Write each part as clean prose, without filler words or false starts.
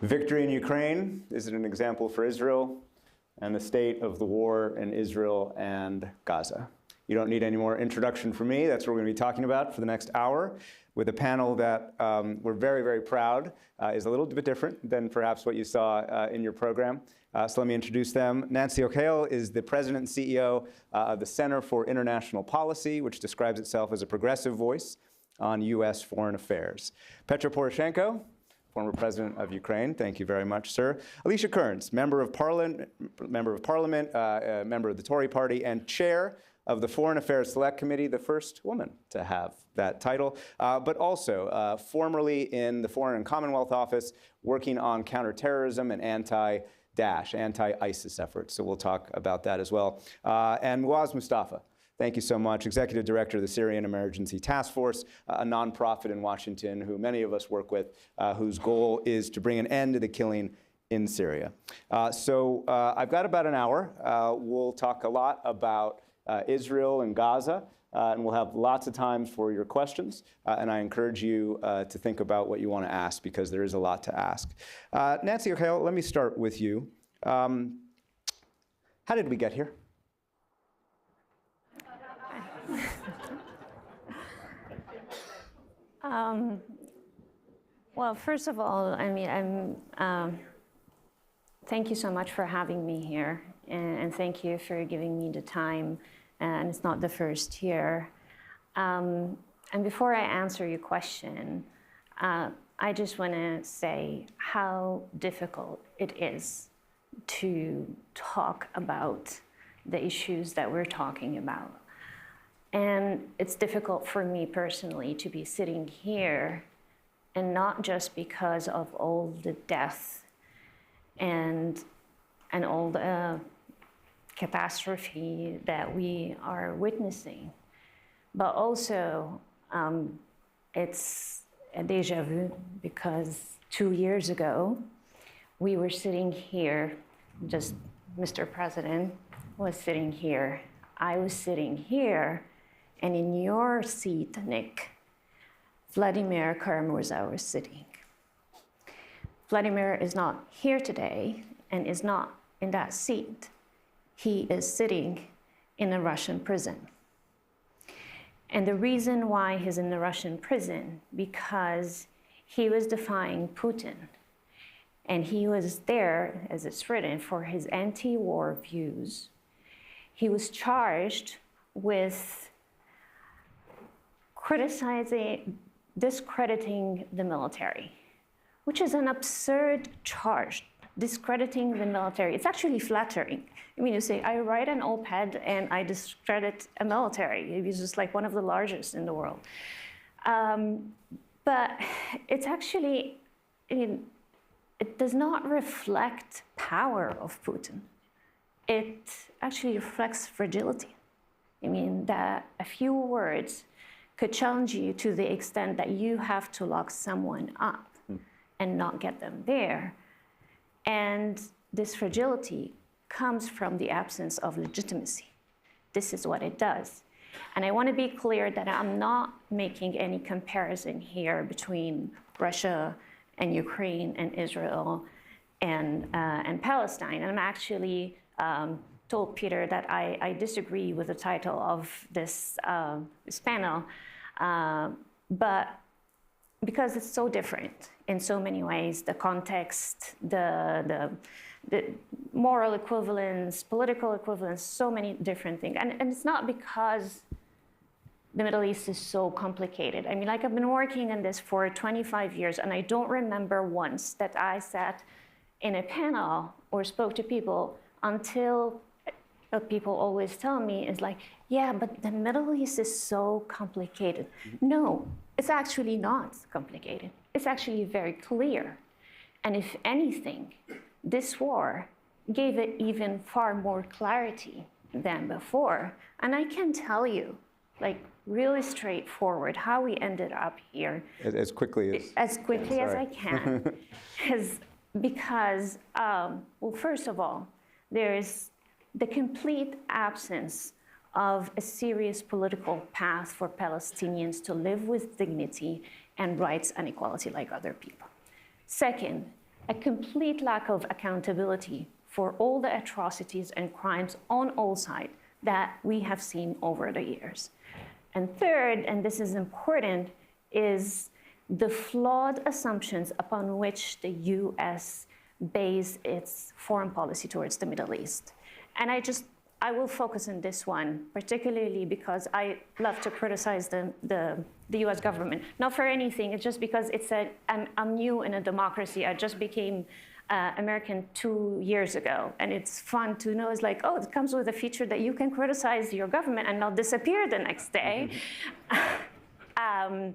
Victory in Ukraine, is it an example for Israel? And the state of the war in Israel and Gaza. You don't need any more introduction from me. That's what we're going to be talking about for the next hour with a panel that we're very, very proud is a little bit different than perhaps what you saw in your program. So let me introduce them. Nancy O'Kale is the president and CEO of the Center for International Policy, which describes itself as a progressive voice on U.S. foreign affairs. Petro Poroshenko, former president of Ukraine. Thank you very much, sir. Alicia Kearns, member of Parliament, member of the Tory party, and chair of the Foreign Affairs Select Committee, the first woman to have that title, but also formerly in the Foreign and Commonwealth Office, working on counterterrorism and anti-ISIS efforts. So we'll talk about that as well. And Muaz Mustafa. Thank you so much. Executive Director of the Syrian Emergency Task Force, a nonprofit in Washington who many of us work with, whose goal is to bring an end to the killing in Syria. So I've got about an hour. We'll talk a lot about Israel and Gaza, and we'll have lots of time for your questions. And I encourage you to think about what you want to ask, because there is a lot to ask. Nancy O'Kale, let me start with you. How did we get here? Well, first of all, I mean, thank you so much for having me here, and thank you for giving me the time, and it's not the first year. And before I answer your question, I just want to say how difficult it is to talk about the issues that we're talking about. And it's difficult for me personally to be sitting here, and not just because of all the death and all the catastrophe that we are witnessing, but also it's a déjà vu, because 2 years ago, we were sitting here, just Mr. President was sitting here, I was sitting here, and in your seat, Nick, Vladimir Karamurza was sitting. Vladimir is not here today and is not in that seat. He is sitting in a Russian prison. And the reason why he's in the Russian prison, because he was defying Putin. And he was there, as it's written, for his anti-war views. He was charged with discrediting the military, which is an absurd charge, discrediting the military. It's actually flattering. I mean, you say, I write an op-ed and I discredit a military. It's just like one of the largest in the world. But it's actually, I mean, it does not reflect power of Putin. It actually reflects fragility. I mean, that a few words could challenge you to the extent that you have to lock someone up and not get them there. And this fragility comes from the absence of legitimacy. This is what it does. And I want to be clear that I'm not making any comparison here between Russia and Ukraine and Israel and Palestine. And I'm actually told Peter that I disagree with the title of this panel, but because it's so different in so many ways, the context, the moral equivalence, political equivalence, so many different things. And it's not because the Middle East is so complicated. I mean, like, I've been working in this for 25 years, and I don't remember once that I sat in a panel or spoke to people until people always tell me is like, yeah, but the Middle East is so complicated. No, it's actually not complicated. It's actually very clear. And if anything, this war gave it even far more clarity than before. And I can tell you, like, really straightforward how we ended up here. As quickly as I can. Because, well, first of all, there is the complete absence of a serious political path for Palestinians to live with dignity and rights and equality like other people. Second, a complete lack of accountability for all the atrocities and crimes on all sides that we have seen over the years. And third, and this is important, is the flawed assumptions upon which the US based its foreign policy towards the Middle East. And I will focus on this one, particularly because I love to criticize the US government. Not for anything, it's just because I'm new in a democracy. I just became American 2 years ago. And it's fun to know, it's like, oh, it comes with a feature that you can criticize your government and not disappear the next day. And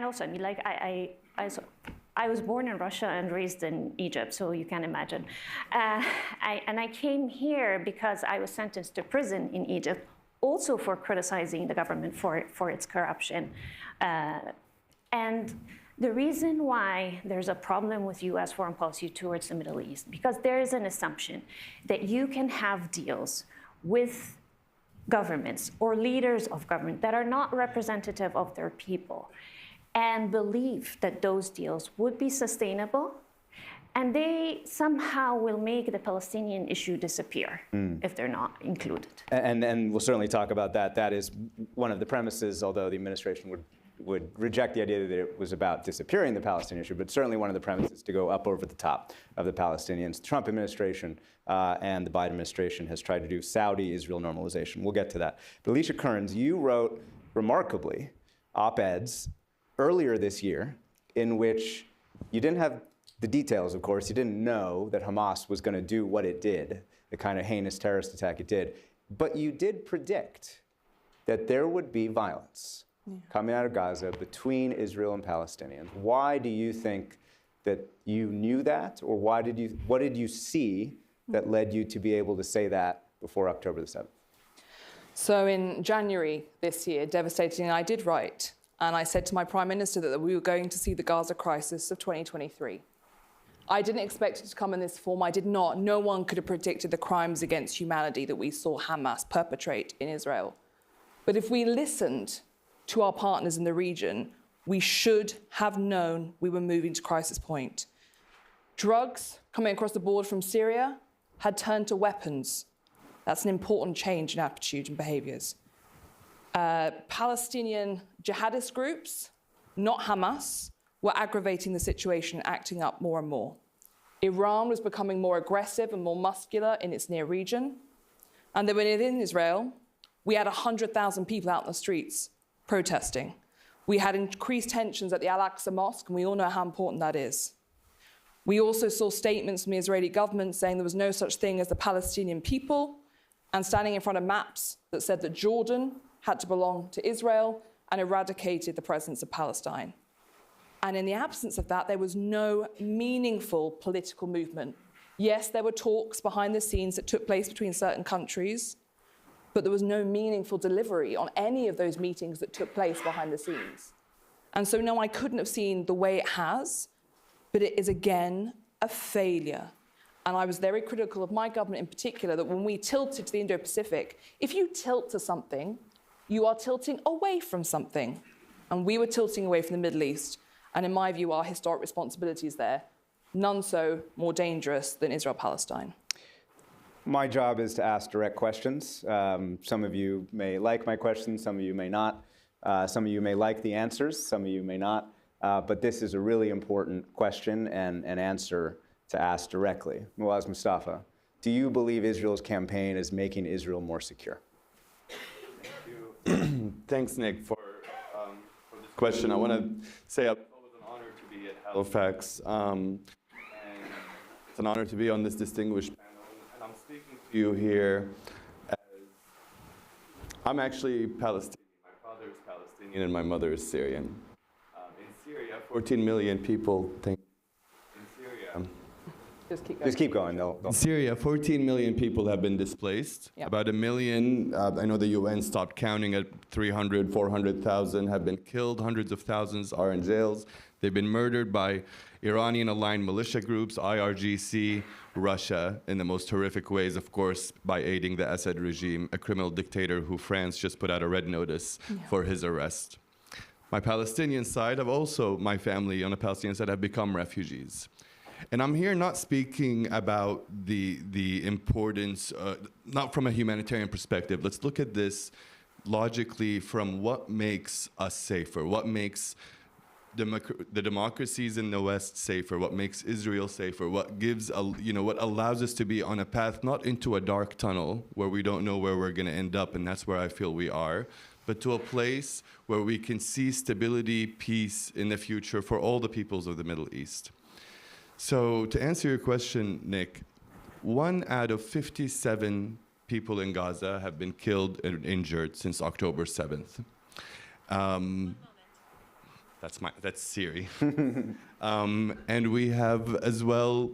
also, I mean, like, I was born in Russia and raised in Egypt, so you can imagine. And I came here because I was sentenced to prison in Egypt, also for criticizing the government for its corruption. And the reason why there's a problem with US foreign policy towards the Middle East, because there is an assumption that you can have deals with governments or leaders of government that are not representative of their people and believe that those deals would be sustainable, and they somehow will make the Palestinian issue disappear if they're not included. And we'll certainly talk about that. That is one of the premises, although the administration would reject the idea that it was about disappearing the Palestinian issue, but certainly one of the premises to go up over the top of the Palestinians. The Trump administration and the Biden administration has tried to do Saudi-Israel normalization. We'll get to that. But Alicia Kearns, you wrote remarkably op-eds earlier this year in which you didn't have the details, of course. You didn't know that Hamas was going to do what it did, the kind of heinous terrorist attack it did. But you did predict that there would be violence coming out of Gaza between Israel and Palestinians. Why do you think that you knew that, or what did you see that led you to be able to say that before October the 7th? So in January this year, devastatingly, I did write, and I said to my Prime Minister that we were going to see the Gaza crisis of 2023. I didn't expect it to come in this form. I did not. No one could have predicted the crimes against humanity that we saw Hamas perpetrate in Israel. But if we listened to our partners in the region, we should have known we were moving to crisis point. Drugs coming across the border from Syria had turned to weapons. That's an important change in attitude and behaviors. Palestinian jihadist groups, not Hamas, were aggravating the situation, acting up more and more. Iran was becoming more aggressive and more muscular in its near region. And then within Israel, we had 100,000 people out in the streets protesting. We had increased tensions at the Al-Aqsa Mosque, and we all know how important that is. We also saw statements from the Israeli government saying there was no such thing as the Palestinian people, and standing in front of maps that said that Jordan had to belong to Israel and eradicated the presence of Palestine. And in the absence of that, there was no meaningful political movement. Yes, there were talks behind the scenes that took place between certain countries, but there was no meaningful delivery on any of those meetings that took place behind the scenes. And so, no, I couldn't have seen the way it has, but it is, again, a failure. And I was very critical of my government in particular, that when we tilted to the Indo-Pacific, if you tilt to something, you are tilting away from something. And we were tilting away from the Middle East. And in my view, our historic responsibilities there, none so more dangerous than Israel-Palestine. My job is to ask direct questions. Some of you may like my questions, some of you may not. Some of you may like the answers, some of you may not. But this is a really important question and answer to ask directly. Muaz Mustafa, do you believe Israel's campaign is making Israel more secure? Thank you. Thanks, Nick, for this question. I want to say it was an honor to be at Halifax. And it's an honor to be on this distinguished panel. And I'm speaking to you here as I'm actually Palestinian. My father is Palestinian and my mother is Syrian. In Syria, 14 million people think. In Syria, Just keep going. In Syria, 14 million people have been displaced. Yep. About 1 million, I know the UN stopped counting at 300, 400,000 have been killed. Hundreds of thousands are in jails. They've been murdered by Iranian-aligned militia groups, IRGC, Russia, in the most horrific ways, of course, by aiding the Assad regime, a criminal dictator who France just put out a red notice for his arrest. my Palestinian side, my family on the Palestinian side have become refugees. And I'm here not speaking about the importance, not from a humanitarian perspective. Let's look at this logically from what makes us safer, what makes the democracies in the West safer, what makes Israel safer, what gives, what allows us to be on a path not into a dark tunnel where we don't know where we're going to end up, and that's where I feel we are, but to a place where we can see stability, peace in the future for all the peoples of the Middle East. So to answer your question, Nick, 1 out of 57 people in Gaza have been killed and injured since October 7th. That's Siri. And we have as well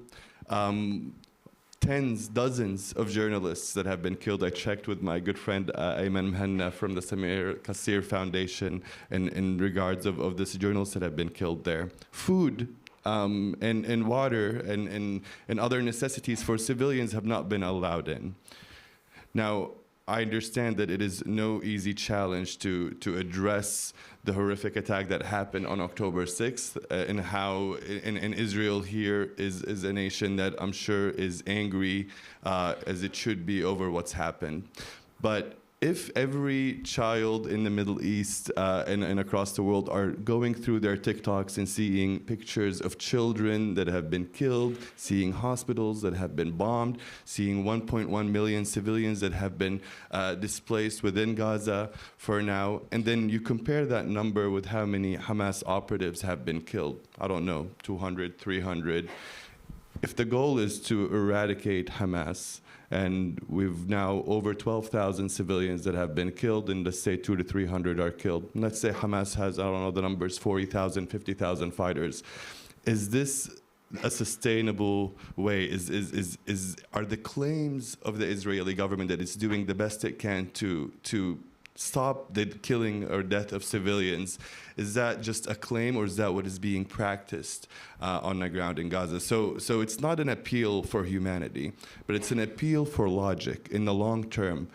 dozens of journalists that have been killed. I checked with my good friend Ayman Mhanna from the Samir Kassir Foundation in regards of these journalists that have been killed there. Food and water and other necessities for civilians have not been allowed in. Now, I understand that it is no easy challenge to address the horrific attack that happened on October 6th and how and Israel here is a nation that I'm sure is angry as it should be over what's happened. But if every child in the Middle East and across the world are going through their TikToks and seeing pictures of children that have been killed, seeing hospitals that have been bombed, seeing 1.1 million civilians that have been displaced within Gaza for now, and then you compare that number with how many Hamas operatives have been killed, I don't know, 200, 300. If the goal is to eradicate Hamas, and we've now over 12,000 civilians that have been killed, and let's say 200 to 300 are killed. And let's say Hamas has, I don't know the numbers, 40,000, 50,000 fighters. Is this a sustainable way? Are the claims of the Israeli government that it's doing the best it can to stop the killing or death of civilians, is that just a claim, or is that what is being practiced on the ground in Gaza? So it's not an appeal for humanity, but it's an appeal for logic in the long term.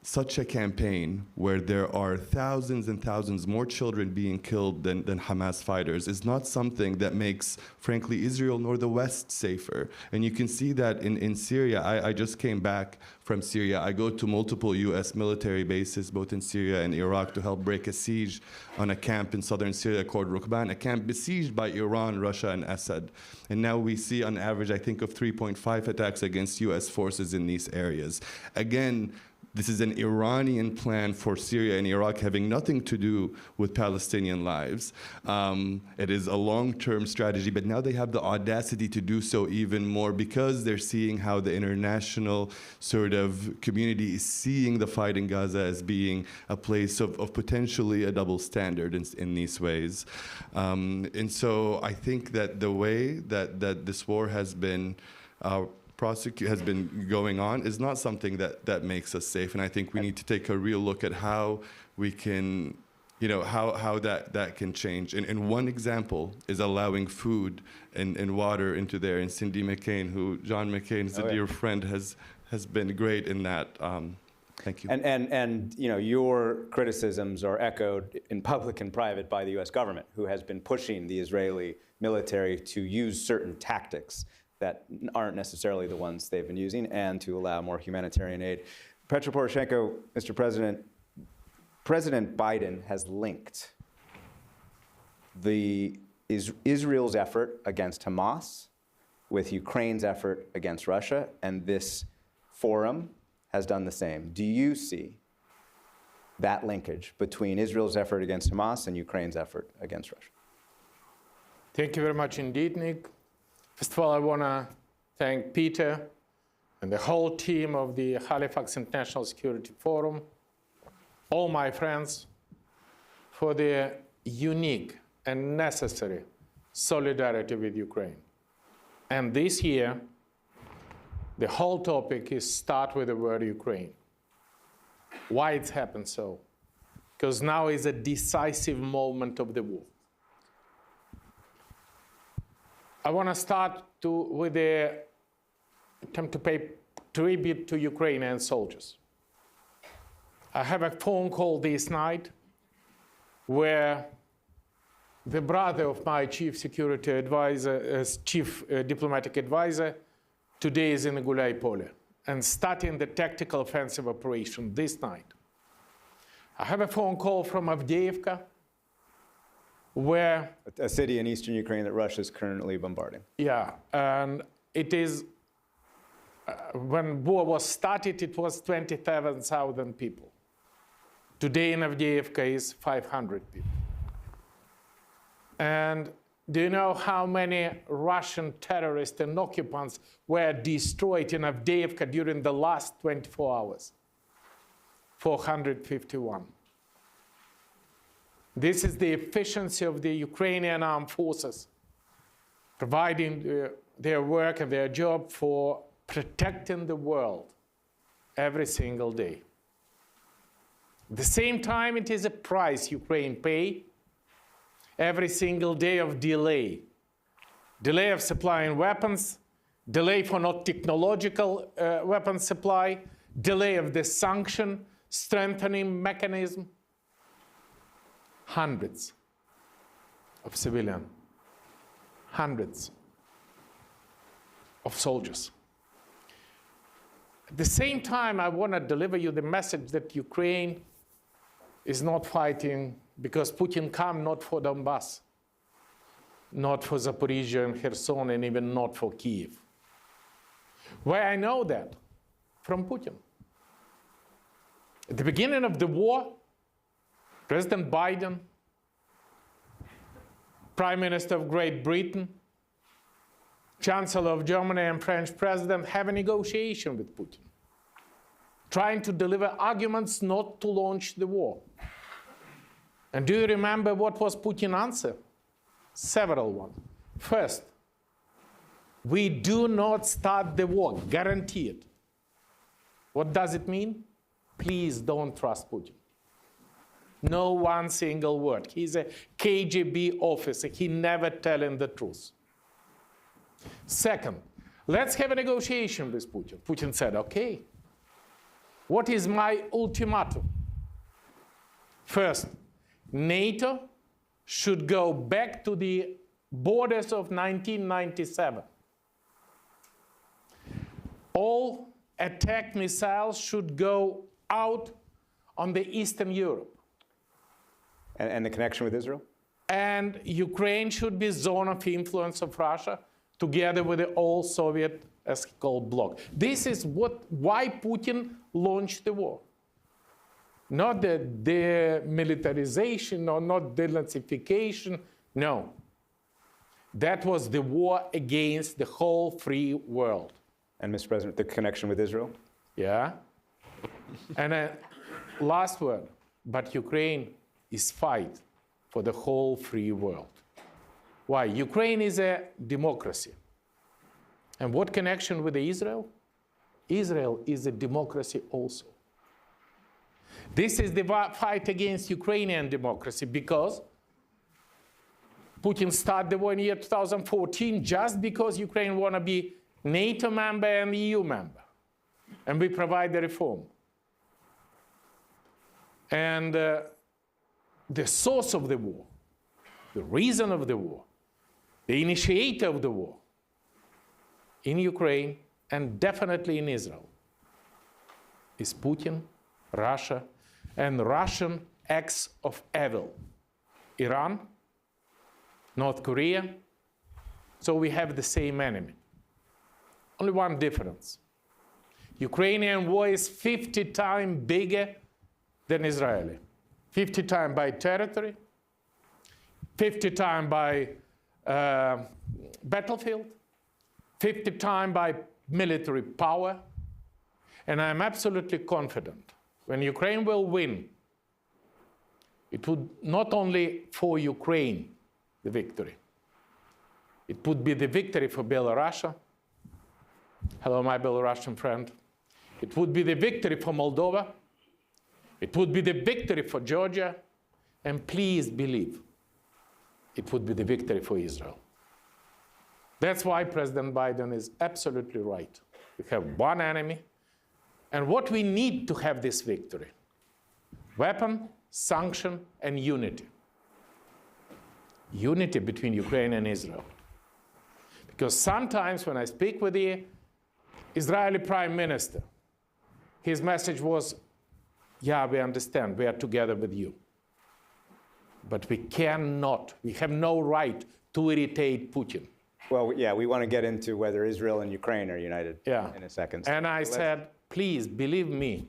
Such a campaign where there are thousands and thousands more children being killed than Hamas fighters is not something that makes, frankly, Israel nor the West safer. And you can see that in Syria. I just came back from Syria. I go to multiple US military bases, both in Syria and Iraq, to help break a siege on a camp in southern Syria called Rukban, a camp besieged by Iran, Russia, and Assad. And now we see on average, I think, of 3.5 attacks against US forces in these areas. Again, this is an Iranian plan for Syria and Iraq, having nothing to do with Palestinian lives. It is a long-term strategy, but now they have the audacity to do so even more because they're seeing how the international sort of community is seeing the fight in Gaza as being a place of potentially a double standard in these ways. And so I think that the way that this war has been has been going on is not something that makes us safe. And I think we need to take a real look at how we can, how that can change. And one example is allowing food and water into there. And Cindy McCain, John McCain is a dear friend, has been great in that. Thank you. And your criticisms are echoed in public and private by the U.S. government, who has been pushing the Israeli military to use certain tactics that aren't necessarily the ones they've been using, and to allow more humanitarian aid. Petro Poroshenko, Mr. President, President Biden has linked Israel's effort against Hamas with Ukraine's effort against Russia, and this forum has done the same. Do you see that linkage between Israel's effort against Hamas and Ukraine's effort against Russia? Thank you very much indeed, Nick. First of all, I want to thank Peter and the whole team of the Halifax International Security Forum, all my friends, for their unique and necessary solidarity with Ukraine. And this year, the whole topic is start with the word Ukraine. Why it's happened so? Because now is a decisive moment of the war. I want to start with the attempt to pay tribute to Ukrainian soldiers. I have a phone call this night where the brother of my chief security advisor, chief diplomatic advisor, today is in Gulay Pole and starting the tactical offensive operation this night. I have a phone call from Avdiivka, where... A city in eastern Ukraine that Russia is currently bombarding. Yeah, and it is, when war was started, it was 27,000 people. Today in Avdiivka is 500 people. And do you know how many Russian terrorists and occupants were destroyed in Avdiivka during the last 24 hours? 451. This is the efficiency of the Ukrainian armed forces, providing their work and their job for protecting the world every single day. At the same time, it is a price Ukraine pays every single day of delay. Delay of supplying weapons, delay for not technological weapons supply, delay of the sanction strengthening mechanism. Hundreds of civilians, hundreds of soldiers. At the same time, I want to deliver you the message that Ukraine is not fighting because Putin come not for Donbass, not for Zaporizhia and Kherson, and even not for Kyiv. Why I know that? From Putin. At the beginning of the war, President Biden, Prime Minister of Great Britain, Chancellor of Germany and French President have a negotiation with Putin, trying to deliver arguments not to launch the war. And do you remember what was Putin's answer? Several ones. First, we do not start the war, guaranteed. What does it mean? Please don't trust Putin. No one single word. He's a KGB officer. He never telling the truth. Second, let's have a negotiation with Putin. Putin said, okay. What is my ultimatum? First, NATO should go back to the borders of 1997. All attack missiles should go out on the Eastern Europe. And the connection with Israel? And Ukraine should be zone of influence of Russia together with the old Soviet, as called, bloc. This is why Putin launched the war. Not the demilitarization or not denazification, no. That was the war against the whole free world. And Mr. President, the connection with Israel? Yeah. And last word, but Ukraine is fight for the whole free world. Why? Ukraine is a democracy. And what connection with Israel? Israel is a democracy also. This is the fight against Ukrainian democracy because Putin started the war in year 2014 just because Ukraine want to be NATO member and EU member. And we provide the reform. And the source of the war, the reason of the war, the initiator of the war in Ukraine and definitely in Israel is Putin, Russia, and Russian acts of evil. Iran, North Korea. So we have the same enemy. Only one difference. Ukrainian war is 50 times bigger than Israeli. 50 times by territory, 50 times by battlefield, 50 times by military power. And I'm absolutely confident when Ukraine will win, it would not only for Ukraine, the victory, it would be the victory for Belarus. Hello, my Belarusian friend. It would be the victory for Moldova. It would be the victory for Georgia, and please believe, it would be the victory for Israel. That's why President Biden is absolutely right. We have one enemy, and what we need to have this victory: weapon, sanction, and unity. unity between Ukraine and Israel. Because sometimes when I speak with the Israeli Prime Minister, his message was, yeah, we understand, we are together with you. But we cannot, we have no right to irritate Putin. Well, yeah, we want to get into whether Israel and Ukraine are united in a second. And I said, please, believe me,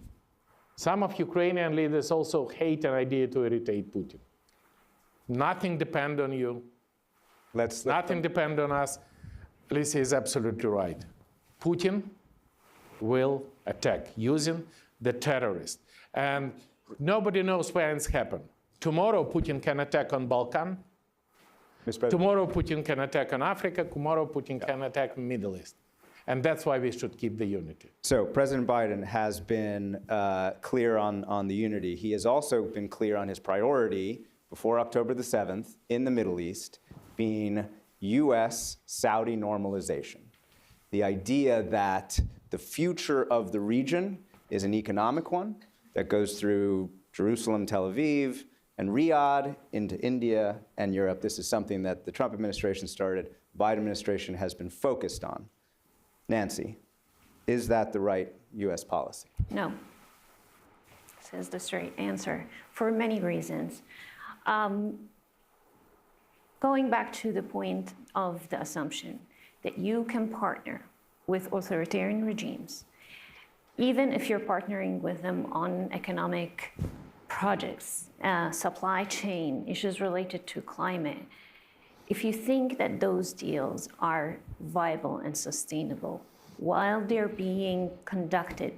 some of Ukrainian leaders also hate an idea to irritate Putin. Nothing depends on you. Nothing depends on us. Lisa is absolutely right. Putin will attack using the terrorists. And nobody knows when it's happened. Tomorrow, Putin can attack on Balkan. Tomorrow, Putin can attack on Africa. Tomorrow, Putin can attack the Middle East. And that's why we should keep the unity. So President Biden has been clear on the unity. He has also been clear on his priority before October the 7th in the Middle East being U.S.-Saudi normalization. The idea that the future of the region is an economic one that goes through Jerusalem, Tel Aviv, and Riyadh into India and Europe. This is something that the Trump administration started, Biden administration has been focused on. Nancy, is that the right U.S. policy? No. This is the straight answer for many reasons. Going back to the point of the assumption that you can partner with authoritarian regimes, even if you're partnering with them on economic projects, supply chain, issues related to climate, if you think that those deals are viable and sustainable while they're being conducted,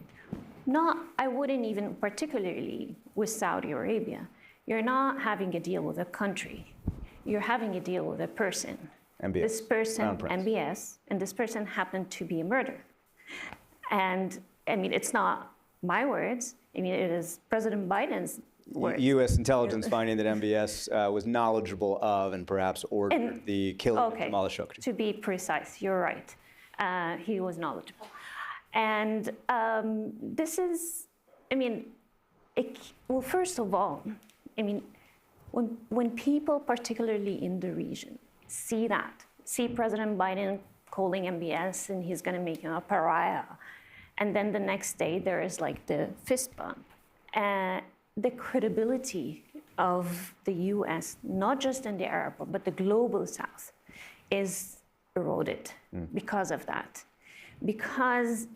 I wouldn't even particularly with Saudi Arabia, you're not having a deal with a country, you're having a deal with a person. MBS. This person, MBS, and this person happened to be a murderer. And I mean, it's not my words, I mean, it is President Biden's words. U.S. intelligence finding that MBS was knowledgeable of and perhaps ordered the killing of Jamal Khashoggi. To be precise, you're right. He was knowledgeable. And this is, I mean, well, first of all, I mean, when people, particularly in the region, see President Biden calling MBS and he's going to make him a pariah, and then the next day there is like the fist bump, the credibility of the U.S., not just in the Arab world, but the global South, is eroded because of that. Because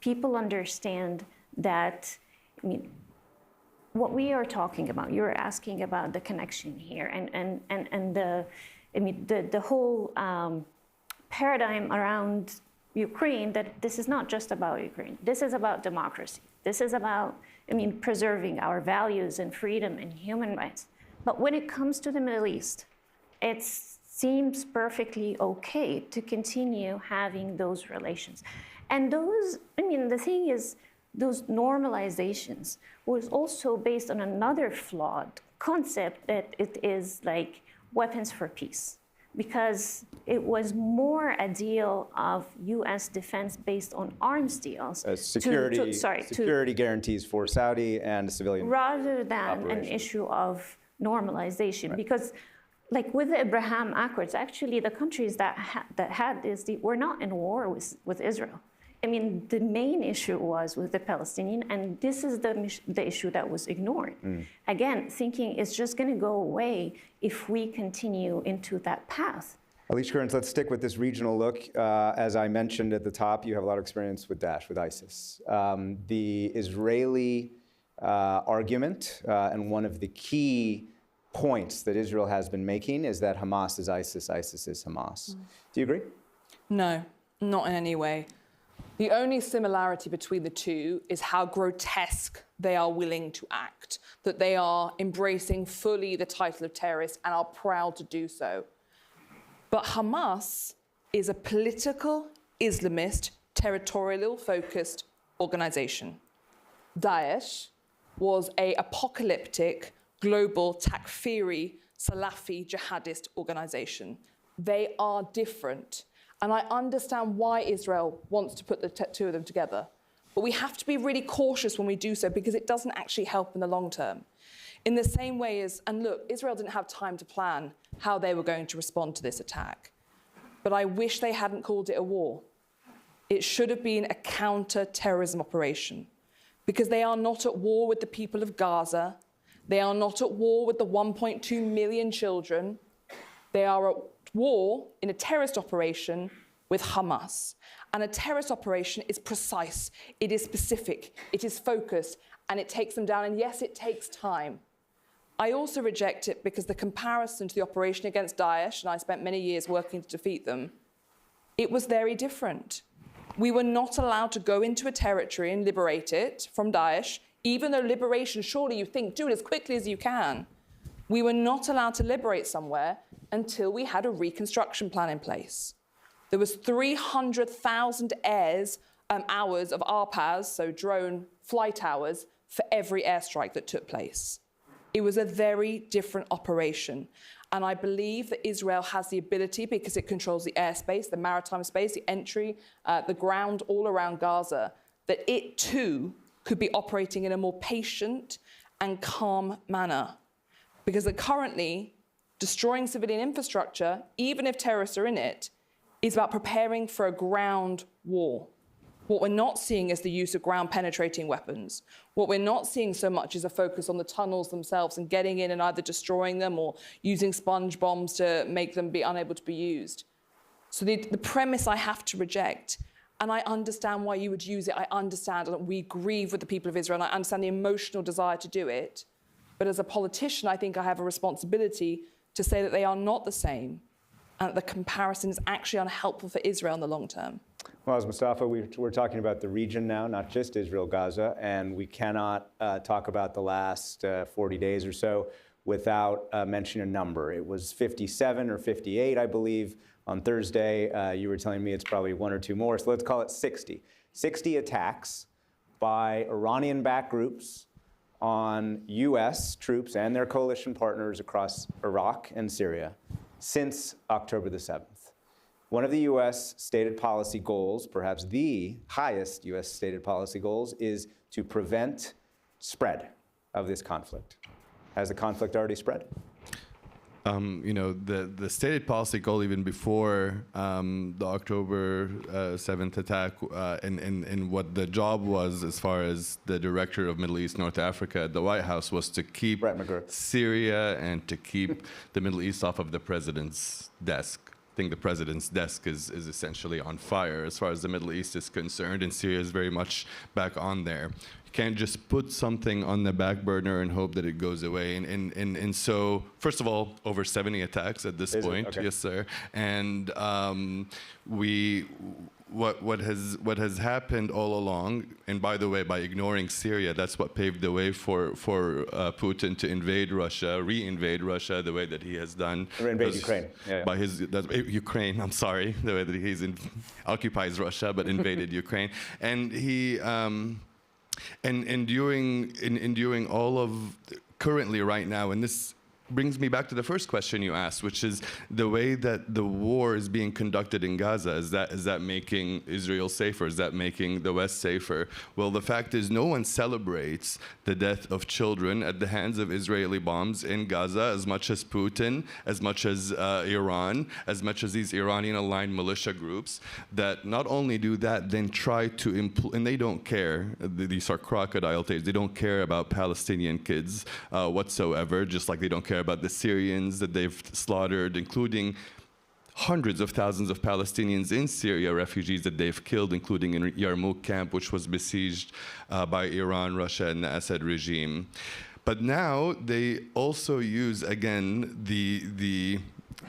people understand that, I mean, what we are talking about, you're asking about the connection here and the whole paradigm around Ukraine, that this is not just about Ukraine. This is about democracy. This is about, preserving our values and freedom and human rights. But when it comes to the Middle East, it seems perfectly okay to continue having those relations. And those, the thing is, those normalizations was also based on another flawed concept that it is like weapons for peace, because it was more a deal of U.S. defense based on arms deals. Security guarantees for Saudi and civilian rather than an issue of normalization. Right. Because like with the Abraham Accords, actually the countries that had this were not in war with Israel. The main issue was with the Palestinian, and this is the issue that was ignored. Again, thinking it's just going to go away if we continue into that path. Alicia Kearns, let's stick with this regional look. As I mentioned at the top, you have a lot of experience with Daesh, with ISIS. The Israeli argument, and one of the key points that Israel has been making, is that Hamas is ISIS, ISIS is Hamas. Do you agree? No, not in any way. The only similarity between the two is how grotesque they are willing to act, that they are embracing fully the title of terrorist and are proud to do so. But Hamas is a political, Islamist, territorial-focused organization. Daesh was an apocalyptic, global, Takfiri, Salafi, jihadist organization. They are different. And I understand why Israel wants to put the two of them together. But we have to be really cautious when we do so, because it doesn't actually help in the long term. In the same way as, and look, Israel didn't have time to plan how they were going to respond to this attack. But I wish they hadn't called it a war. It should have been a counter-terrorism operation, because they are not at war with the people of Gaza. They are not at war with the 1.2 million children. They are at war in a terrorist operation with Hamas. And a terrorist operation is precise, it is specific, it is focused, and it takes them down. And yes, it takes time. I also reject it because the comparison to the operation against Daesh, and I spent many years working to defeat them, it was very different. We were not allowed to go into a territory and liberate it from Daesh, even though liberation, surely you think, do it as quickly as you can. We were not allowed to liberate somewhere until we had a reconstruction plan in place. There was 300,000 hours of RPAS, so drone flight hours, for every airstrike that took place. It was a very different operation. And I believe that Israel has the ability, because it controls the airspace, the maritime space, the entry, the ground all around Gaza, that it too could be operating in a more patient and calm manner. Because currently, destroying civilian infrastructure, even if terrorists are in it, is about preparing for a ground war. What we're not seeing is the use of ground-penetrating weapons. What we're not seeing so much is a focus on the tunnels themselves and getting in and either destroying them or using sponge bombs to make them be unable to be used. So the premise I have to reject, and I understand why you would use it, I understand, and we grieve with the people of Israel, and I understand the emotional desire to do it. But as a politician, I think I have a responsibility to say that they are not the same, and that the comparison is actually unhelpful for Israel in the long term. Well, as Mustafa, we're talking about the region now, not just Israel, Gaza, and we cannot talk about the last 40 days or so without mentioning a number. It was 57 or 58, I believe, on Thursday. You were telling me it's probably one or two more, so let's call it 60. 60 attacks by Iranian-backed groups on U.S. troops and their coalition partners across Iraq and Syria since October the 7th. One of the U.S. stated policy goals, perhaps the highest U.S. stated policy goals, is to prevent spread of this conflict. Has the conflict already spread? The stated policy goal even before the October 7th attack and what the job was as far as the director of Middle East North Africa at the White House was to keep Syria and to keep the Middle East off of the president's desk. I think the president's desk is essentially on fire as far as the Middle East is concerned, and Syria is very much back on there. You can't just put something on the back burner and hope that it goes away. And so, first of all, over 70 attacks at this point. Okay. Yes, sir. And what has happened all along, and by the way, by ignoring Syria, that's what paved the way for Putin to invade Russia, re-invade Russia the way that he has done. Or invade Ukraine. Yeah. By Ukraine, I'm sorry, the way that he's occupies Russia but invaded Ukraine, and he enduring all of currently right now, and this brings me back to the first question you asked, which is the way that the war is being conducted in Gaza. Is that making Israel safer? Is that making the West safer? Well, the fact is no one celebrates the death of children at the hands of Israeli bombs in Gaza as much as Putin, as much as Iran, as much as these Iranian-aligned militia groups that not only do that, then try to and they don't care. These are crocodile tears. They don't care about Palestinian kids whatsoever, just like they don't care about the Syrians that they've slaughtered, including hundreds of thousands of Palestinians in Syria, refugees that they've killed, including in Yarmouk camp, which was besieged by Iran, Russia, and the Assad regime. But now they also use, again, the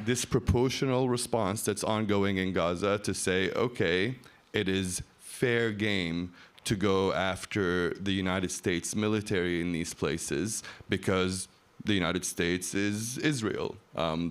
disproportional response that's ongoing in Gaza to say, okay, it is fair game to go after the United States military in these places because the United States is Israel.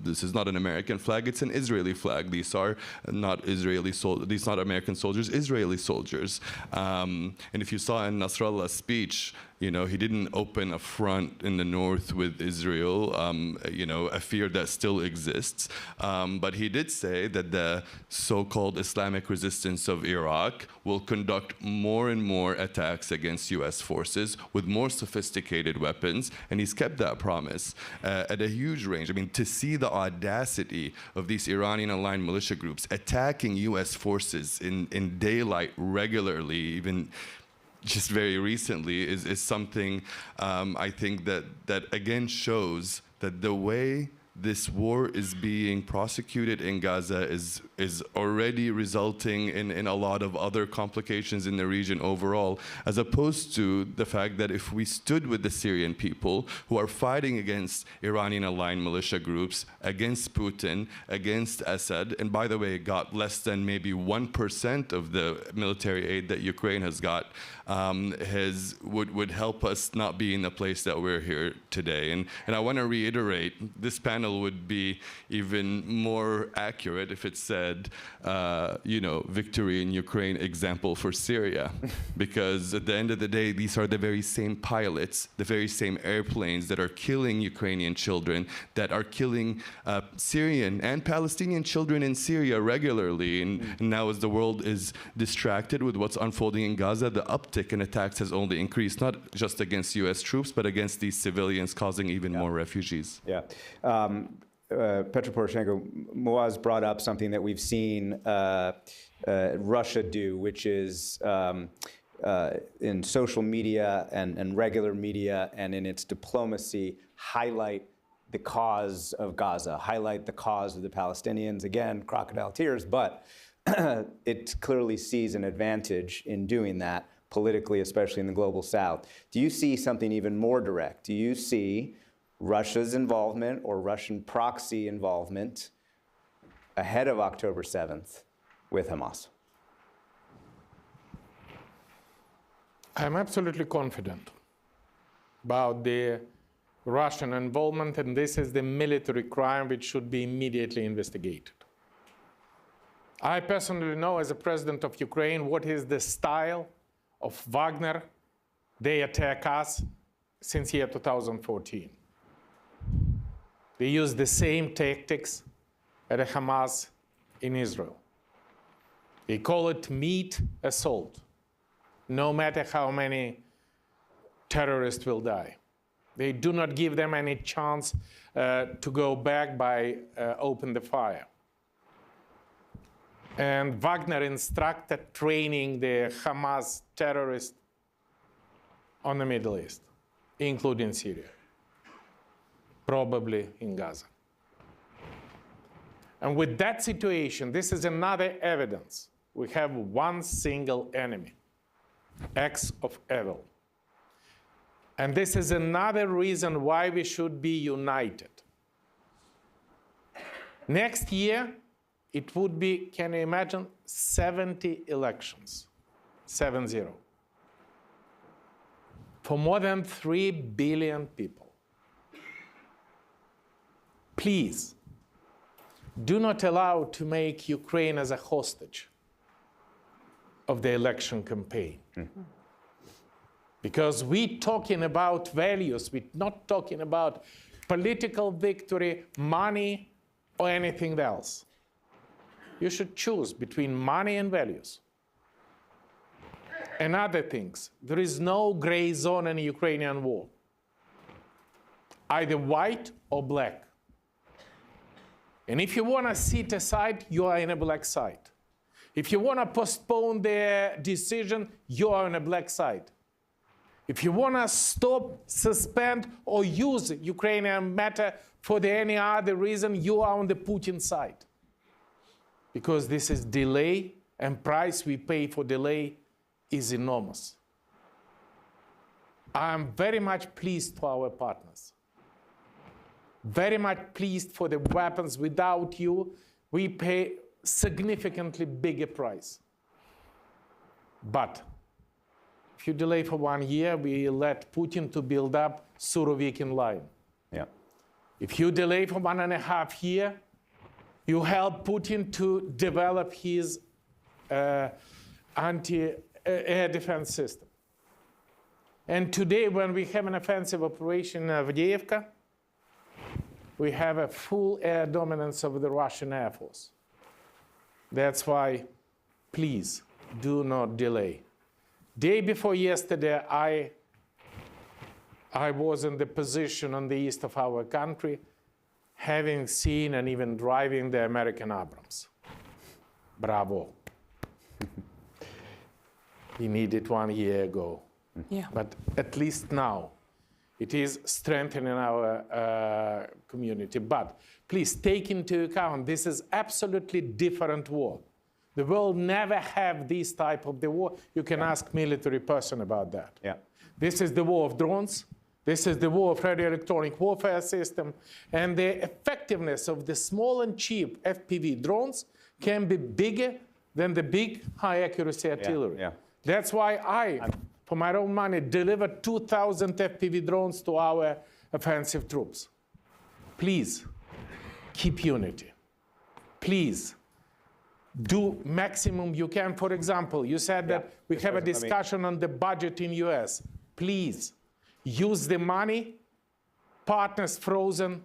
This is not an American flag, it's an Israeli flag. These are not American soldiers, Israeli soldiers. And if you saw in Nasrallah's speech, He didn't open a front in the north with Israel, a fear that still exists. But he did say that the so-called Islamic resistance of Iraq will conduct more and more attacks against U.S. forces with more sophisticated weapons, and he's kept that promise at a huge range. I mean, to see the audacity of these Iranian-aligned militia groups attacking U.S. forces in daylight regularly, even just very recently, is something I think that again shows that the way this war is being prosecuted in Gaza is already resulting in a lot of other complications in the region overall, as opposed to the fact that if we stood with the Syrian people who are fighting against Iranian-aligned militia groups, against Putin, against Assad, and by the way, got less than maybe 1% of the military aid that Ukraine has got, would help us not be in the place that we're here today. And I want to reiterate, this panel would be even more accurate if it said, victory in Ukraine, example for Syria. Because at the end of the day, these are the very same pilots, the very same airplanes that are killing Ukrainian children, that are killing Syrian and Palestinian children in Syria regularly. And now as the world is distracted with what's unfolding in Gaza, the uptick in attacks has only increased, not just against US troops, but against these civilians, causing even more refugees. Yeah. Petro Poroshenko, Muaz brought up something that we've seen Russia do, which is in social media and regular media and in its diplomacy, highlight the cause of Gaza, highlight the cause of the Palestinians. Again, crocodile tears, but it clearly sees an advantage in doing that politically, especially in the global south. Do you see something even more direct? Do you see Russia's involvement or Russian proxy involvement ahead of October 7th with Hamas? I'm absolutely confident about the Russian involvement, and this is the military crime which should be immediately investigated. I personally know, as a president of Ukraine, what is the style of Wagner. They attack us since year 2014. They use the same tactics at Hamas in Israel. They call it meat assault, no matter how many terrorists will die. They do not give them any chance to go back by open the fire. And Wagner instructed training the Hamas terrorists on the Middle East, including Syria, probably in Gaza. And with that situation, this is another evidence. We have one single enemy, acts of evil. And this is another reason why we should be united. Next year, it would be, can you imagine, 70 elections, 7-0, for more than 3 billion people. Please, do not allow to make Ukraine as a hostage of the election campaign. Because we're talking about values, we're not talking about political victory, money, or anything else. You should choose between money and values. And other things, there is no gray zone in the Ukrainian war, either white or black. And if you want to sit aside, you are in a black side. If you want to postpone the decision, you are on a black side. If you want to stop, suspend, or use Ukrainian matter for any other reason, you are on the Putin side. Because this is delay, and price we pay for delay is enormous. I'm very much pleased for our partners. Very much pleased for the weapons. Without you, we pay significantly bigger price. But if you delay for 1 year, we let Putin to build up Surovikin line. Yeah. If you delay for 1.5 years, you help Putin to develop his anti-air defense system. And today, when we have an offensive operation in Avdiivka, we have a full air dominance of the Russian Air Force. That's why, please, do not delay. Day before yesterday, I was in the position on the east of our country, having seen and even driving the American Abrams. Bravo. We needed 1 year ago. Yeah. But at least now, it is strengthening our community. But please take into account, this is absolutely different war. The world never have this type of the war. You can ask military person about that. Yeah. This is the war of drones. This is the war of radio electronic warfare system. And the effectiveness of the small and cheap FPV drones can be bigger than the big high accuracy artillery. Yeah. That's why I, for my own money, delivered 2,000 FPV drones to our offensive troops. Please, keep unity. Please, do maximum you can. For example, you said that we have a discussion on the budget in US. Please, use the money, partners frozen,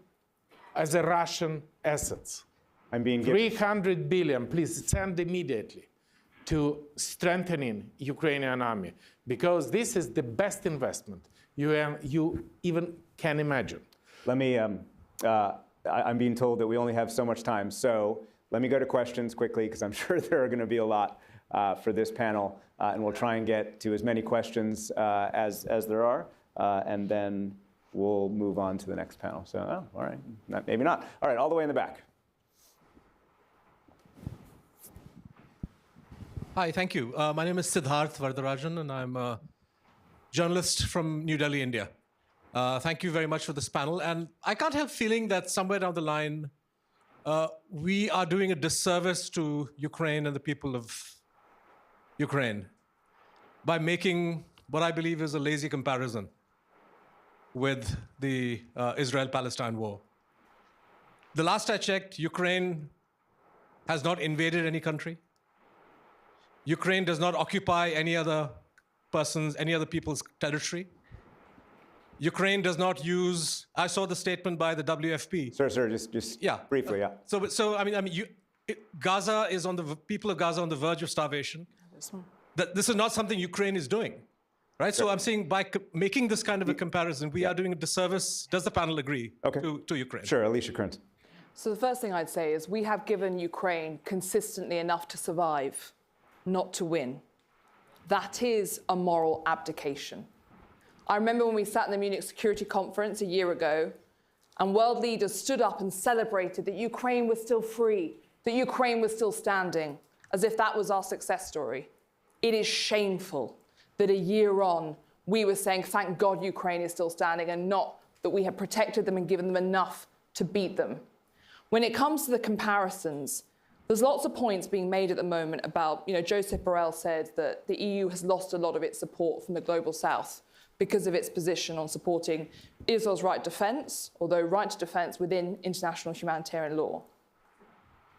as a Russian assets. I'm being given 300 billion, please send immediately to strengthening Ukrainian army, because this is the best investment you even can imagine. Let me, I'm being told that we only have so much time, so let me go to questions quickly, because I'm sure there are going to be a lot for this panel, and we'll try and get to as many questions as there are, and then we'll move on to the next panel. So, all right, maybe not. All right, all the way in the back. Hi, thank you. My name is Siddharth Vardarajan, and I'm a journalist from New Delhi, India. Thank you very much for this panel. And I can't help feeling that somewhere down the line, we are doing a disservice to Ukraine and the people of Ukraine by making what I believe is a lazy comparison with the Israel-Palestine war. The last I checked, Ukraine has not invaded any country. Ukraine does not occupy any other people's territory. Ukraine does not use, I saw the statement by the WFP. Sir, just briefly, yeah. So I mean, Gaza is people of Gaza on the verge of starvation. This is not something Ukraine is doing, right? Sure. So I'm saying by making this kind of a comparison, we are doing a disservice. Does the panel agree to Ukraine? Sure, Alicia Kearns. So the first thing I'd say is we have given Ukraine consistently enough to survive, not to win. That is a moral abdication. I remember when we sat in the Munich Security Conference a year ago, and world leaders stood up and celebrated that Ukraine was still free, that Ukraine was still standing, as if that was our success story. It is shameful that a year on, we were saying, thank God Ukraine is still standing, and not that we have protected them and given them enough to beat them. When it comes to the comparisons, there's lots of points being made at the moment about, Joseph Borrell said that the EU has lost a lot of its support from the global south because of its position on supporting Israel's right to defense, although right to defense within international humanitarian law.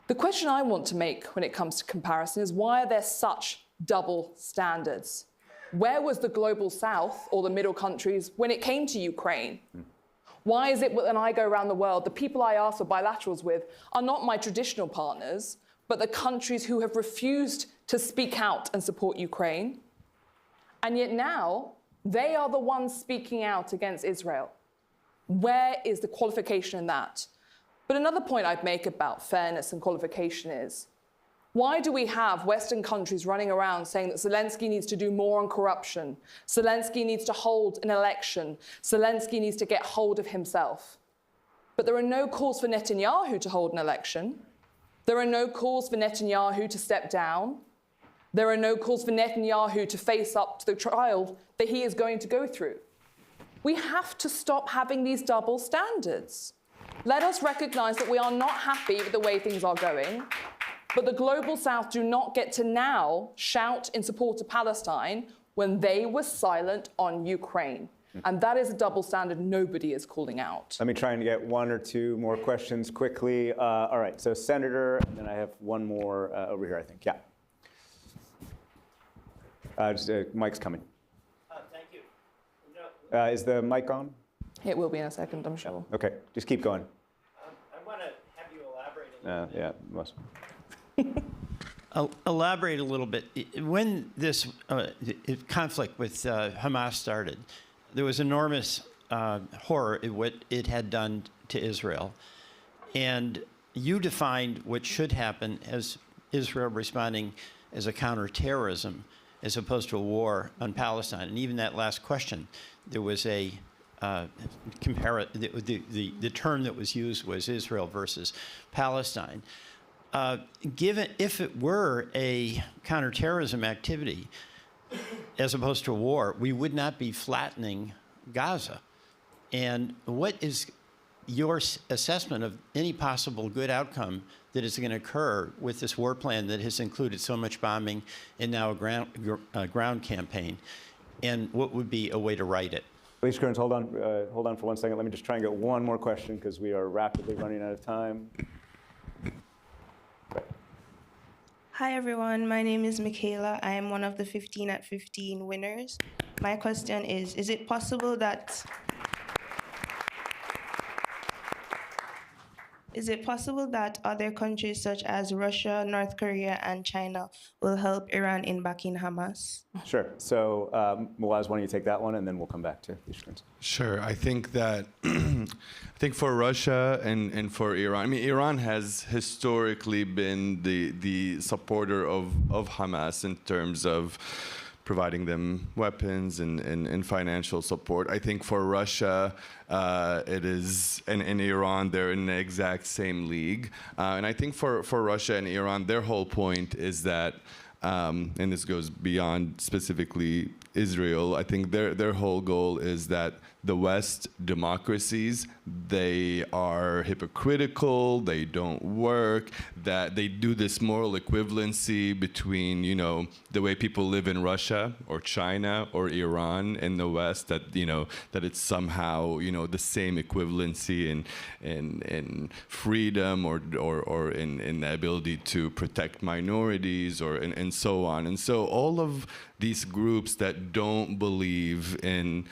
The question I want to make when it comes to comparison is why are there such double standards? Where was the global south or the middle countries when it came to Ukraine? Why is it when I go around the world, the people I ask for bilaterals with are not my traditional partners, but the countries who have refused to speak out and support Ukraine? And yet now, they are the ones speaking out against Israel. Where is the qualification in that? But another point I'd make about fairness and qualification is, why do we have Western countries running around saying that Zelensky needs to do more on corruption? Zelensky needs to hold an election. Zelensky needs to get hold of himself. But there are no calls for Netanyahu to hold an election. There are no calls for Netanyahu to step down. There are no calls for Netanyahu to face up to the trial that he is going to go through. We have to stop having these double standards. Let us recognize that we are not happy with the way things are going. But the global south do not get to now shout in support of Palestine when they were silent on Ukraine. And that is a double standard nobody is calling out. Let me try and get one or two more questions quickly. All right, so Senator, and then I have one more over here, I think. Yeah. Mike's coming. Thank you. Is the mic on? It will be in a second, I'm sure. Okay, just keep going. I want to have you elaborate a little bit. Yeah, must. Elaborate a little bit. When this conflict with Hamas started, there was enormous horror at what it had done to Israel. And you defined what should happen as Israel responding as a counterterrorism as opposed to a war on Palestine. And even that last question, there was a the term that was used was Israel versus Palestine. Given if it were a counterterrorism activity as opposed to a war, we would not be flattening Gaza. And what is your assessment of any possible good outcome that is going to occur with this war plan that has included so much bombing and now a ground campaign? And what would be a way to right it? Elise Kearns, hold on for 1 second. Let me just try and get one more question because we are rapidly running out of time. Hi everyone, my name is Michaela. I am one of the 15 at 15 winners. My question is it possible that other countries such as Russia, North Korea, and China will help Iran in backing Hamas? Sure. So, Muaz, why don't you take that one, and then we'll come back to Elise Kearns. Sure. I think that for Russia and for Iran, I mean, Iran has historically been the supporter of Hamas in terms of providing them weapons and financial support. I think for Russia, it is, and Iran, they're in the exact same league. And I think for Russia and Iran, their whole point is that, and this goes beyond specifically Israel, I think their whole goal is that the West democracies, they are hypocritical, they don't work, that they do this moral equivalency between, you know, the way people live in Russia or China or Iran in the West, that, you know, that it's somehow, you know, the same equivalency in freedom or in the ability to protect minorities or and so on. And so all of these groups that don't believe in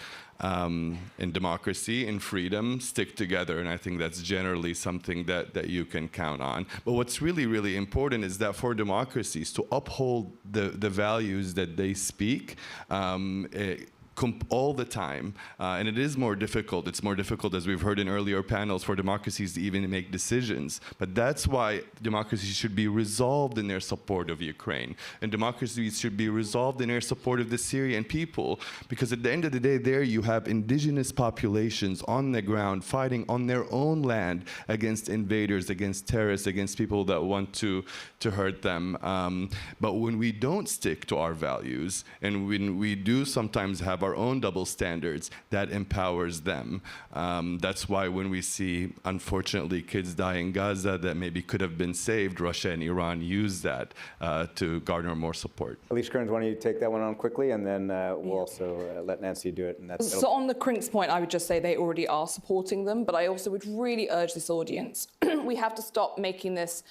democracy and freedom stick together, and I think that's generally something that you can count on. But what's really, really important is that for democracies to uphold the values that they speak all the time, and it is more difficult. It's more difficult, as we've heard in earlier panels, for democracies to even make decisions. But that's why democracies should be resolved in their support of Ukraine, and democracies should be resolved in their support of the Syrian people, because at the end of the day, there you have indigenous populations on the ground fighting on their own land against invaders, against terrorists, against people that want to hurt them. But when we don't stick to our values, and when we do sometimes have our own double standards, that empowers them. That's why when we see, unfortunately, kids die in Gaza that maybe could have been saved, Russia and Iran use that to garner more support. Elise Kearns, why don't you take that one on quickly, and then we'll also let Nancy do it. And so on the Crinks point, I would just say they already are supporting them, but I also would really urge this audience, we have to stop making this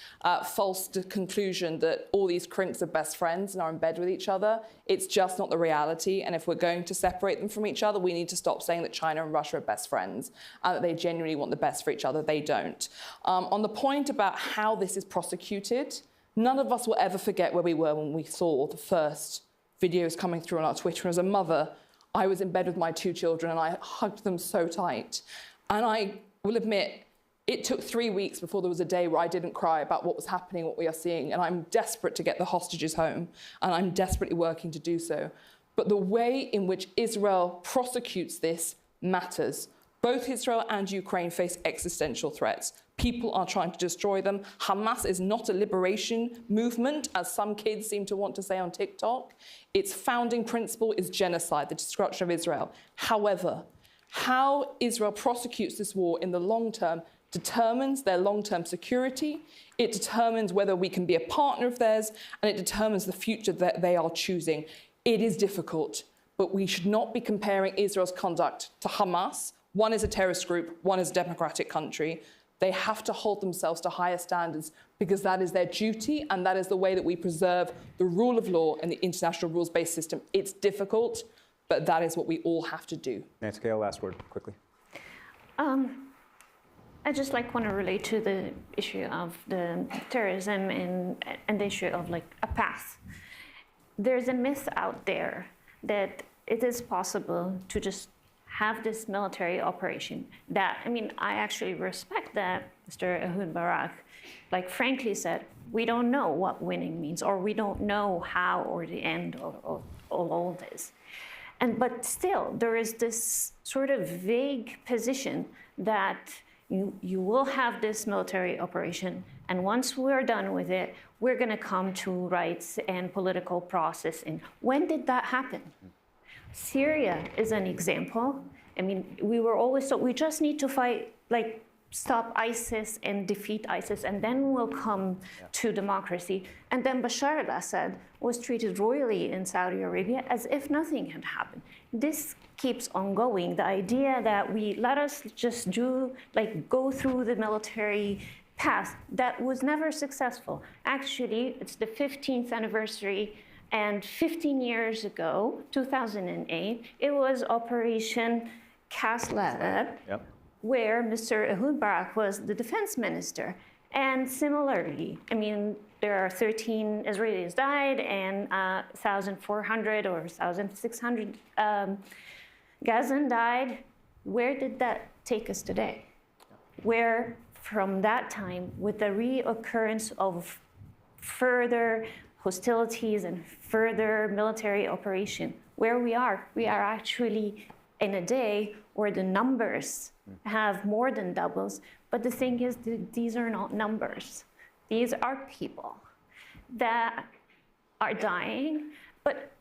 false conclusion that all these Crinks are best friends and are in bed with each other. It's just not the reality, and if we're going to separate them from each other, we need to stop saying that China and Russia are best friends and that they genuinely want the best for each other. They don't. On the point about how this is prosecuted, none of us will ever forget where we were when we saw the first videos coming through on our Twitter. As a mother, I was in bed with my 2 children and I hugged them so tight. And I will admit, it took 3 weeks before there was a day where I didn't cry about what was happening, what we are seeing, and I'm desperate to get the hostages home, and I'm desperately working to do so. But the way in which Israel prosecutes this matters. Both Israel and Ukraine face existential threats. People are trying to destroy them. Hamas is not a liberation movement, as some kids seem to want to say on TikTok. Its founding principle is genocide, the destruction of Israel. However, how Israel prosecutes this war in the long term determines their long-term security, it determines whether we can be a partner of theirs, and it determines the future that they are choosing. It is difficult, but we should not be comparing Israel's conduct to Hamas. One is a terrorist group, one is a democratic country. They have to hold themselves to higher standards because that is their duty, and that is the way that we preserve the rule of law and the international rules-based system. It's difficult, but that is what we all have to do. Nancy Kale, last word, quickly. I just want to relate to the issue of the terrorism and the issue of a path. There's a myth out there that it is possible to just have this military operation. That, I actually respect that Mr. Ehud Barak, frankly said, we don't know what winning means, or we don't know how, or the end of all this. But still, there is this sort of vague position that you will have this military operation, and once we're done with it, we're going to come to rights and political process. And when did that happen? Syria is an example. We were always told we just need to fight, stop ISIS and defeat ISIS, and then we'll come to democracy. And then Bashar al-Assad was treated royally in Saudi Arabia as if nothing had happened. This keeps on going. The idea that let us just go through the military path, that was never successful. Actually, it's the 15th anniversary, and 15 years ago, 2008, it was Operation Cast Lead, where Mr. Ehud Barak was the defense minister. And similarly, there are 13 Israelis died and 1,400 or 1,600 Gazan died. Where did that take us today? Where, from that time, with the reoccurrence of further hostilities and further military operation, where we are actually in a day where the numbers have more than doubles. But the thing is, these are not numbers. These are people that are dying. But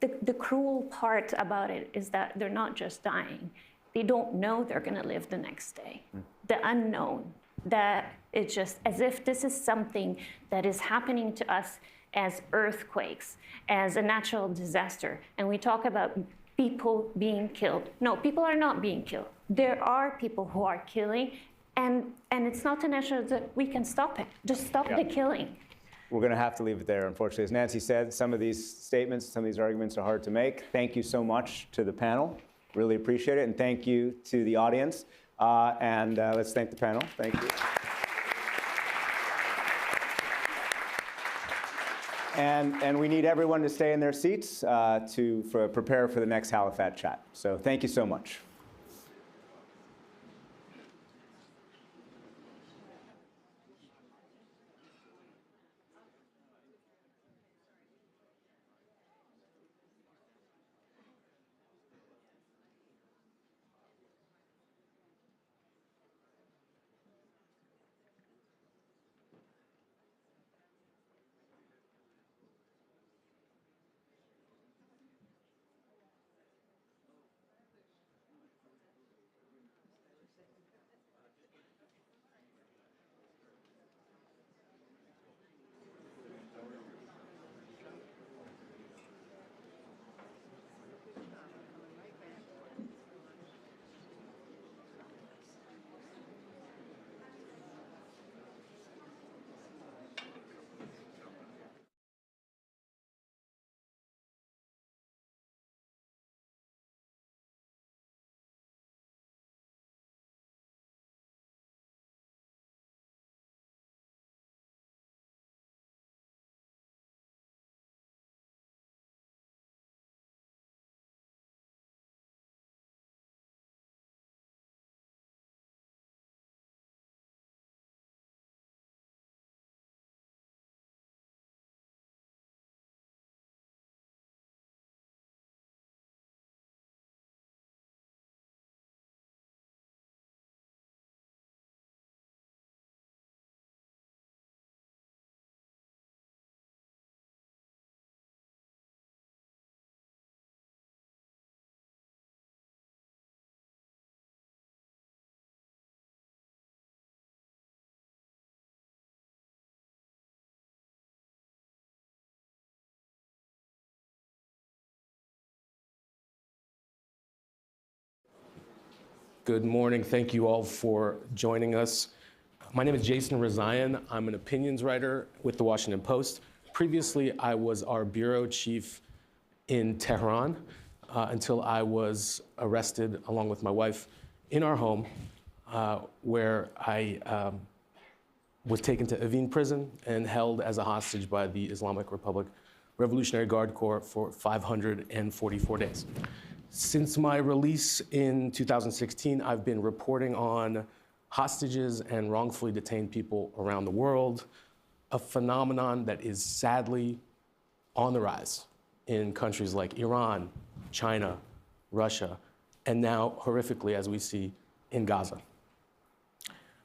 the cruel part about it is that they're not just dying. They don't know they're going to live the next day. The unknown, that it's just as if this is something that is happening to us as earthquakes, as a natural disaster. And we talk about people being killed. No, people are not being killed. There are people who are killing, and it's not a natural that we can stop it. Just stop the killing. We're going to have to leave it there, unfortunately. As Nancy said, some of these statements, some of these arguments are hard to make. Thank you so much to the panel. Really appreciate it. And thank you to the audience. Let's thank the panel. Thank you. And we need everyone to stay in their seats to prepare for the next Halifax chat. So thank you so much. Good morning. Thank you all for joining us. My name is Jason Rezaian. I'm an opinions writer with the Washington Post. Previously, I was our bureau chief in Tehran. until I was arrested along with my wife in our home, where I was taken to Evin prison and held as a hostage by the Islamic Republic Revolutionary Guard Corps for 544 days. Since my release in 2016, I've been reporting on hostages and wrongfully detained people around the world, a phenomenon that is sadly on the rise in countries like Iran, China, Russia, and now, horrifically, as we see, in Gaza.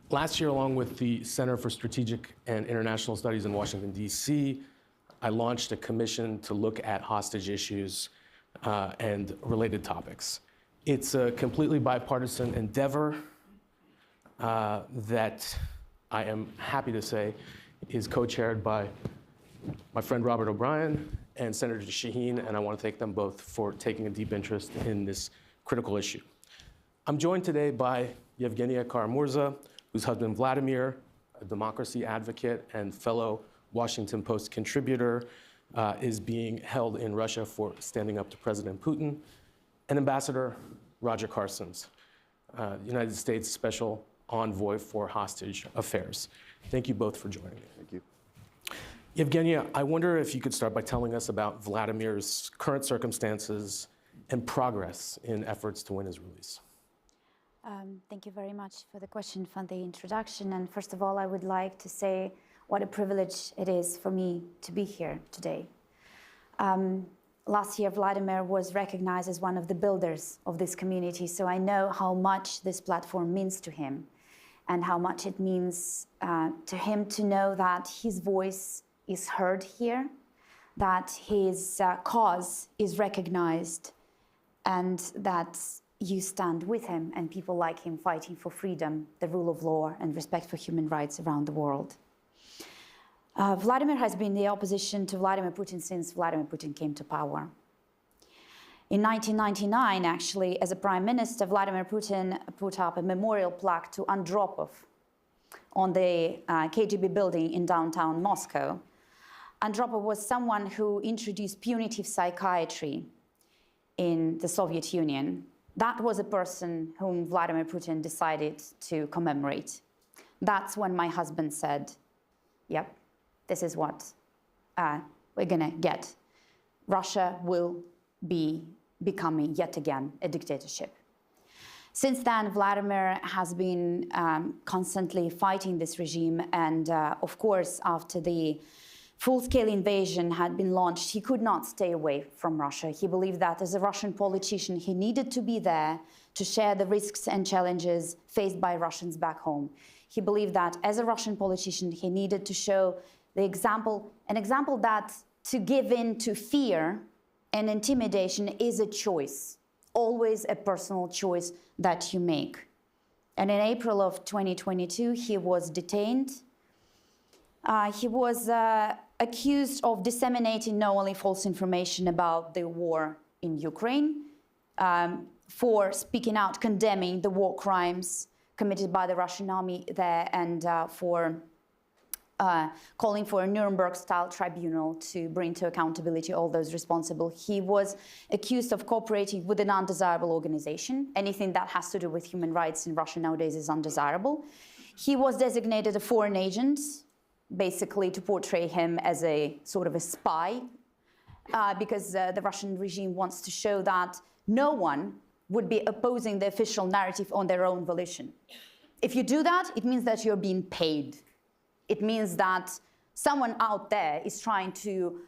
Last year, along with the Center for Strategic and International Studies in Washington, D.C., I launched a commission to look at hostage issues and related topics. It's a completely bipartisan endeavor that I am happy to say is co-chaired by my friend Robert O'Brien and Senator Shaheen, and I want to thank them both for taking a deep interest in this critical issue. I'm joined today by Yevgenia Karamurza, whose husband Vladimir, a democracy advocate and fellow Washington Post contributor, is being held in Russia for standing up to President Putin, and Ambassador Roger Carstens, United States Special Envoy for Hostage Affairs. Thank you both for joining me. Thank you. Yevgenia, I wonder if you could start by telling us about Vladimir's current circumstances and progress in efforts to win his release. Thank you very much for the question, for the introduction. And first of all, I would like to say what a privilege it is for me to be here today. Last year, Vladimir was recognized as one of the builders of this community, so I know how much this platform means to him and how much it means to him to know that his voice is heard here, that his cause is recognized, and that you stand with him and people like him fighting for freedom, the rule of law, and respect for human rights around the world. Vladimir has been the opposition to Vladimir Putin since Vladimir Putin came to power. In 1999, actually, as a prime minister, Vladimir Putin put up a memorial plaque to Andropov on the KGB building in downtown Moscow. Andropov was someone who introduced punitive psychiatry in the Soviet Union. That was a person whom Vladimir Putin decided to commemorate. That's when my husband said, yep, this is what we're gonna get. Russia will be becoming yet again a dictatorship. Since then, Vladimir has been constantly fighting this regime, and of course, after the full-scale invasion had been launched, he could not stay away from Russia. He believed that as a Russian politician, he needed to be there to share the risks and challenges faced by Russians back home. He believed that as a Russian politician, he needed to show an example that to give in to fear and intimidation is a choice, always a personal choice that you make. And in April of 2022, he was detained. He was accused of disseminating knowingly false information about the war in Ukraine, for speaking out, condemning the war crimes committed by the Russian army there, and for calling for a Nuremberg-style tribunal to bring to accountability all those responsible. He was accused of cooperating with an undesirable organization. Anything that has to do with human rights in Russia nowadays is undesirable. He was designated a foreign agent, basically to portray him as a sort of a spy, because the Russian regime wants to show that no one would be opposing the official narrative on their own volition. If you do that, it means that you're being paid. It means that someone out there is trying to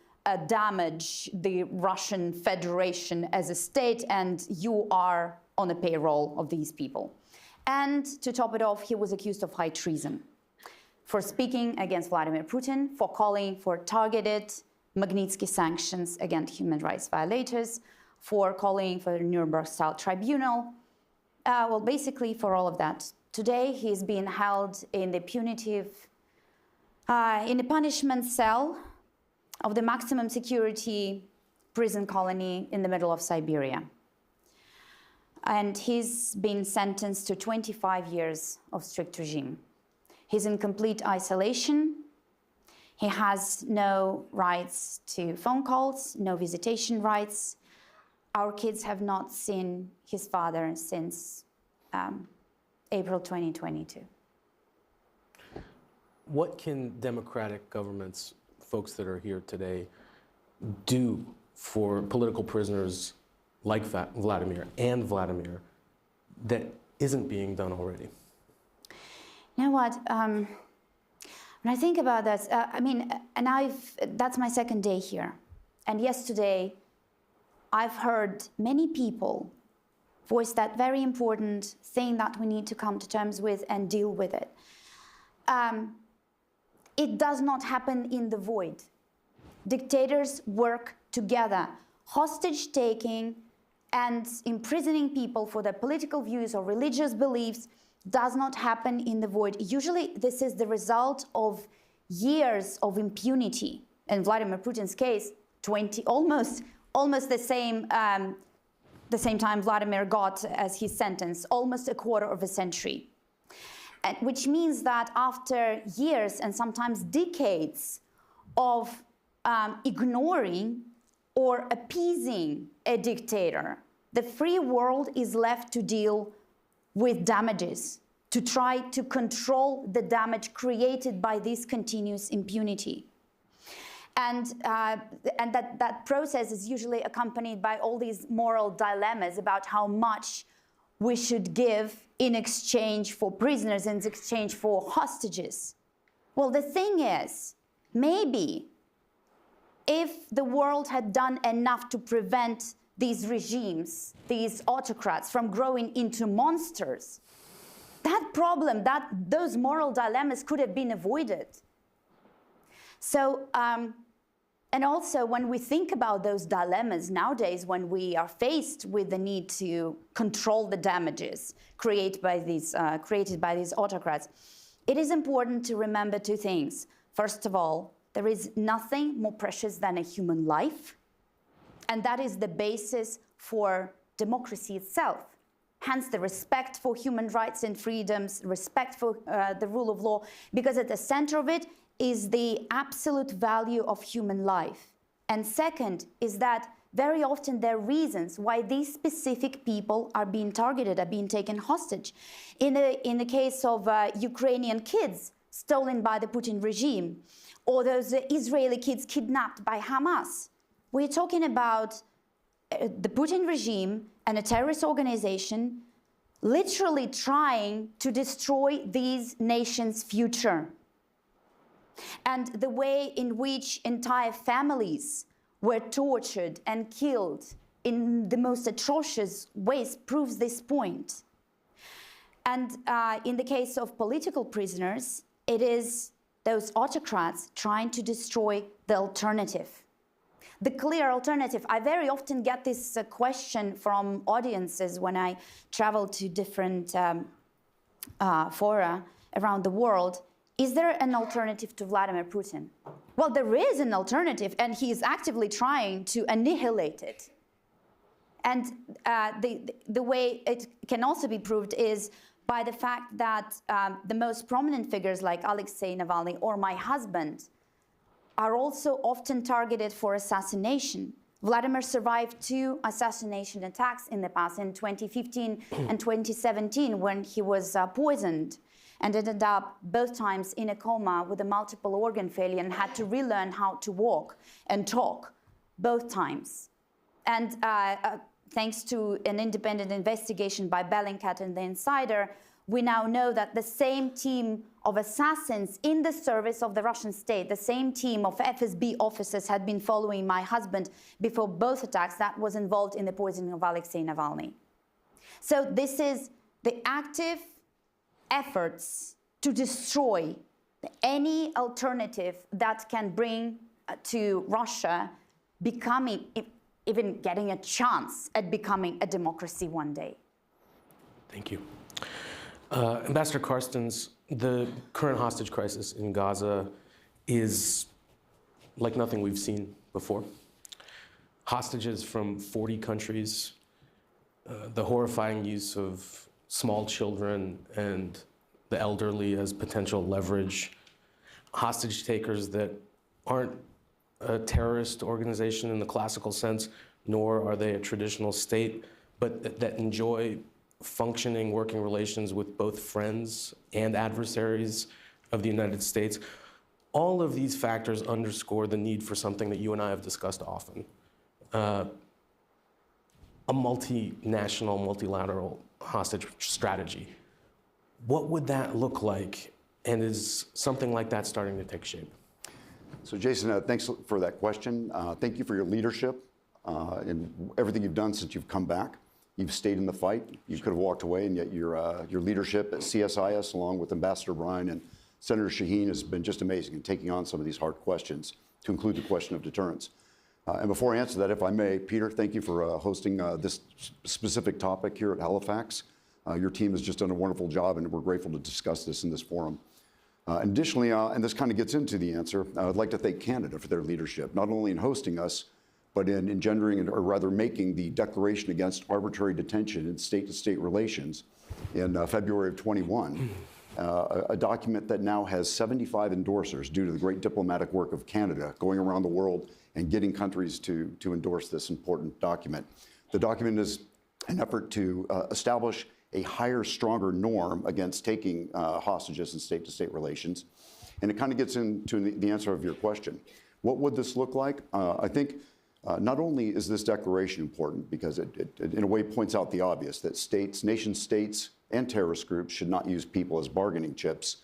damage the Russian Federation as a state, and you are on the payroll of these people. And to top it off, he was accused of high treason for speaking against Vladimir Putin, for calling for targeted Magnitsky sanctions against human rights violators, for calling for a Nuremberg-style tribunal, well, basically for all of that. Today, he's being held in the in the punishment cell of the maximum security prison colony in the middle of Siberia. And he's been sentenced to 25 years of strict regime. He's in complete isolation. He has no rights to phone calls, no visitation rights. our kids have not seen his father since April 2022. What can democratic governments, folks that are here today, do for political prisoners like Vladimir that isn't being done already? You know what? When I think about that, that's my second day here. And yesterday, I've heard many people voice that very important thing that we need to come to terms with and deal with it. It does not happen in the void. Dictators work together. Hostage taking and imprisoning people for their political views or religious beliefs does not happen in the void. Usually this is the result of years of impunity. In Vladimir Putin's case, almost the same time Vladimir got as his sentence, almost a quarter of a century. Which means that after years and sometimes decades of ignoring or appeasing a dictator, the free world is left to deal with damages, to try to control the damage created by this continuous impunity. And that process is usually accompanied by all these moral dilemmas about how much we should give in exchange for prisoners, in exchange for hostages. Well, the thing is, maybe if the world had done enough to prevent these regimes, these autocrats from growing into monsters, that problem, those moral dilemmas could have been avoided. So, and also when we think about those dilemmas nowadays, when we are faced with the need to control the damages created by these autocrats, it is important to remember two things. First of all, there is nothing more precious than a human life, and that is the basis for democracy itself. Hence the respect for human rights and freedoms, respect for the rule of law, because at the center of it is the absolute value of human life. And second is that very often there are reasons why these specific people are being targeted, are being taken hostage. In the case of Ukrainian kids stolen by the Putin regime, or those Israeli kids kidnapped by Hamas, we're talking about the Putin regime and a terrorist organization literally trying to destroy these nations' future. And the way in which entire families were tortured and killed in the most atrocious ways proves this point. And in the case of political prisoners, it is those autocrats trying to destroy the alternative. The clear alternative. I very often get this question from audiences when I travel to different fora around the world. Is there an alternative to Vladimir Putin? Well, there is an alternative, and he is actively trying to annihilate it. And the way it can also be proved is by the fact that the most prominent figures like Alexei Navalny or my husband are also often targeted for assassination. Vladimir survived 2 assassination attacks in the past, in 2015 and 2017, when he was poisoned and ended up both times in a coma with a multiple organ failure and had to relearn how to walk and talk both times. And thanks to an independent investigation by Bellingcat and The Insider, we now know that the same team of assassins in the service of the Russian state, the same team of FSB officers had been following my husband before both attacks that was involved in the poisoning of Alexei Navalny. So this is the active efforts to destroy any alternative that can bring to Russia becoming, even getting a chance at becoming a democracy one day. Thank you. Ambassador Carstens, the current hostage crisis in Gaza is like nothing we've seen before. Hostages from 40 countries, the horrifying use of small children and the elderly as potential leverage, hostage takers that aren't a terrorist organization in the classical sense, nor are they a traditional state, but that enjoy functioning working relations with both friends and adversaries of the United States. All of these factors underscore the need for something that you and I have discussed often, a multinational, multilateral hostage strategy. What would that look like, and is something like that starting to take shape? So Jason, thanks for that question. Thank you for your leadership and everything you've done since you've come back. You've stayed in the fight. You could have walked away, and yet your leadership at CSIS, along with Ambassador Bryan and Senator Shaheen, has been just amazing in taking on some of these hard questions, to include the question of deterrence. And before I answer that, if I may, Peter, thank you for hosting this specific topic here at Halifax. Your team has just done a wonderful job, and we're grateful to discuss this in this forum. Additionally, and this kind of gets into the answer, I'd like to thank Canada for their leadership, not only in hosting us, but in engendering, or rather making, the Declaration Against Arbitrary Detention in State-to-State Relations in February of 21, a document that now has 75 endorsers due to the great diplomatic work of Canada going around the world and getting countries to endorse this important document. The document is an effort to establish a higher, stronger norm against taking hostages in state-to-state relations. And it kind of gets into the answer of your question. What would this look like? I think not only is this declaration important because it in a way points out the obvious, that nation states and terrorist groups should not use people as bargaining chips,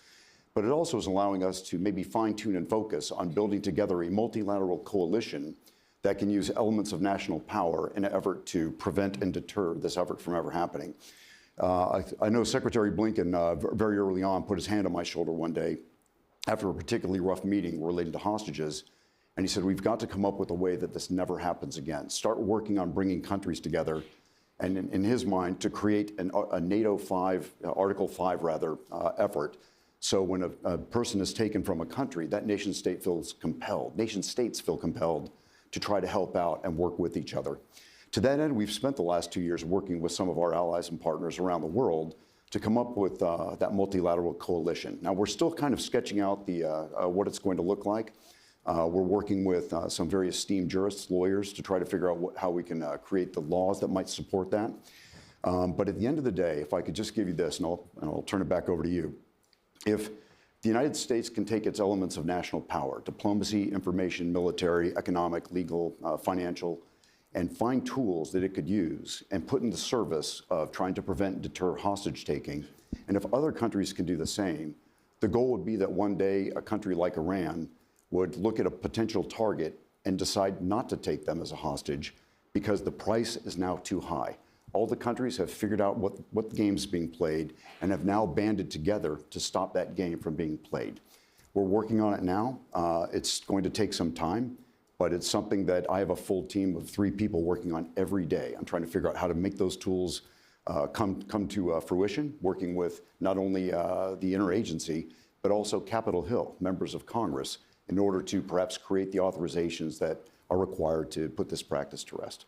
but it also is allowing us to maybe fine-tune and focus on building together a multilateral coalition that can use elements of national power in an effort to prevent and deter this effort from ever happening. I know Secretary Blinken very early on put his hand on my shoulder one day after a particularly rough meeting related to hostages, and he said, we've got to come up with a way that this never happens again. Start working on bringing countries together, and in his mind, to create a NATO 5, Article 5 rather, effort. So when a person is taken from a country, that nation state feels compelled, nation states feel compelled to try to help out and work with each other. To that end, we've spent the last 2 years working with some of our allies and partners around the world to come up with that multilateral coalition. Now, we're still kind of sketching out what it's going to look like. We're working with some very esteemed jurists, lawyers, to try to figure out how we can create the laws that might support that. But at the end of the day, if I could just give you this, and I'll turn it back over to you. If the United States can take its elements of national power, diplomacy, information, military, economic, legal, financial, and find tools that it could use and put in the service of trying to prevent and deter hostage taking, and if other countries can do the same, the goal would be that one day a country like Iran would look at a potential target and decide not to take them as a hostage because the price is now too high. All the countries have figured out what game's being played and have now banded together to stop that game from being played. We're working on it now. It's going to take some time, but it's something that I have a full team of 3 people working on every day. I'm trying to figure out how to make those tools come to fruition, working with not only the interagency, but also Capitol Hill, members of Congress, in order to perhaps create the authorizations that are required to put this practice to rest.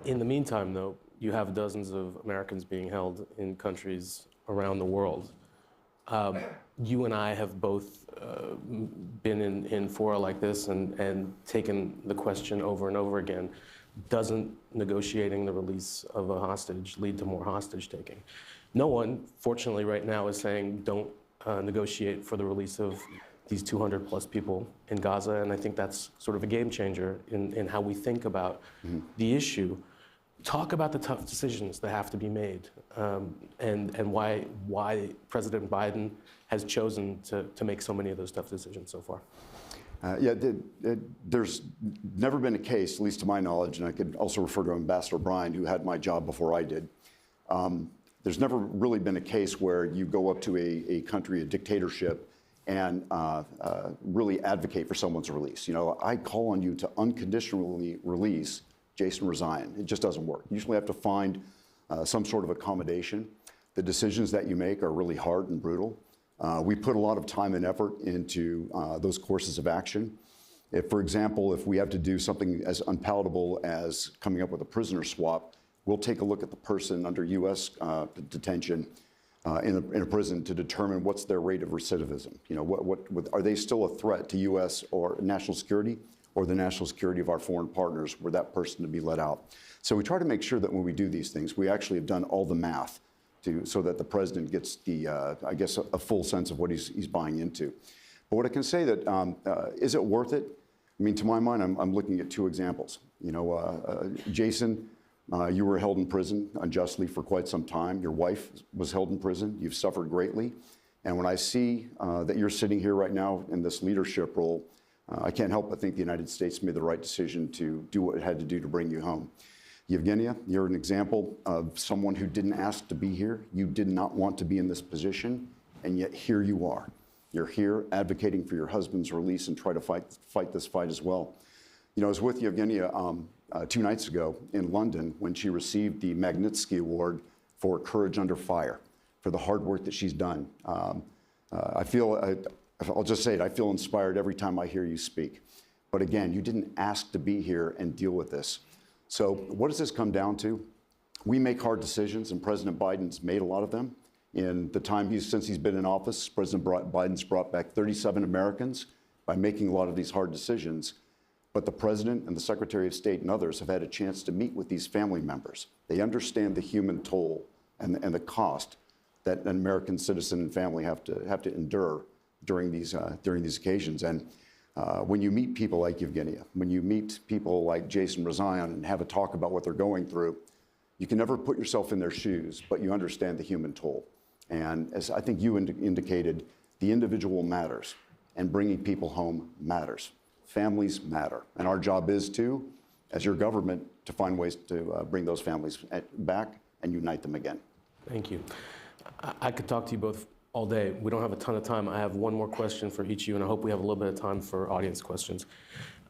In the meantime, though, you have dozens of Americans being held in countries around the world. You and I have both been in fora like this and taken the question over and over again, doesn't negotiating the release of a hostage lead to more hostage taking? No one, fortunately right now, is saying don't negotiate for the release of these 200 plus people in Gaza, and I think that's sort of a game changer in how we think about the issue. Talk about the tough decisions that have to be made, and why President Biden has chosen to make so many of those tough decisions so far. There's never been a case, at least to my knowledge, and I could also refer to Ambassador Bryan, who had my job before I did. There's never really been a case where you go up to a country, a dictatorship, and really advocate for someone's release. You know, I call on you to unconditionally release Jason Rezaian. It just doesn't work. You usually have to find some sort of accommodation. The decisions that you make are really hard and brutal. We put a lot of time and effort into those courses of action. If, for example, if we have to do something as unpalatable as coming up with a prisoner swap, we'll take a look at the person under U.S. detention in a prison to determine what's their rate of recidivism. You know, are they still a threat to U.S. or national security, or the national security of our foreign partners were that person to be let out. So we try to make sure that when we do these things, we actually have done all the math so that the president gets the, I guess, a full sense of what he's buying into. But what I can say that, is it worth it? I mean, to my mind, I'm looking at two examples. You know, Jason, you were held in prison unjustly for quite some time. Your wife was held in prison. You've suffered greatly. And when I see that you're sitting here right now in this leadership role, I can't help but think the United States made the right decision to do what it had to do to bring you home. Yevgenia, you're an example of someone who didn't ask to be here. You did not want to be in this position, and yet here you are. You're here advocating for your husband's release and try to fight this fight as well. You know, I was with Yevgenia 2 nights ago in London when she received the Magnitsky Award for Courage Under Fire, for the hard work that she's done. I'll just say it, I feel inspired every time I hear you speak. But again, you didn't ask to be here and deal with this. So what does this come down to? We make hard decisions, and President Biden's made a lot of them. In the time since he's been in office, President Biden's brought back 37 Americans by making a lot of these hard decisions. But the President and the Secretary of State and others have had a chance to meet with these family members. They understand the human toll and the cost that an American citizen and family have to endure during these occasions. And when you meet people like Yevgenia, when you meet people like Jason Rezaian and have a talk about what they're going through, you can never put yourself in their shoes, but you understand the human toll. And as I think you indicated, the individual matters, and bringing people home matters. Families matter. And our job is to, as your government, to find ways to bring those families back and unite them again. Thank you. I could talk to you both all day. We don't have a ton of time. I have one more question for each of you, and I hope we have a little bit of time for audience questions.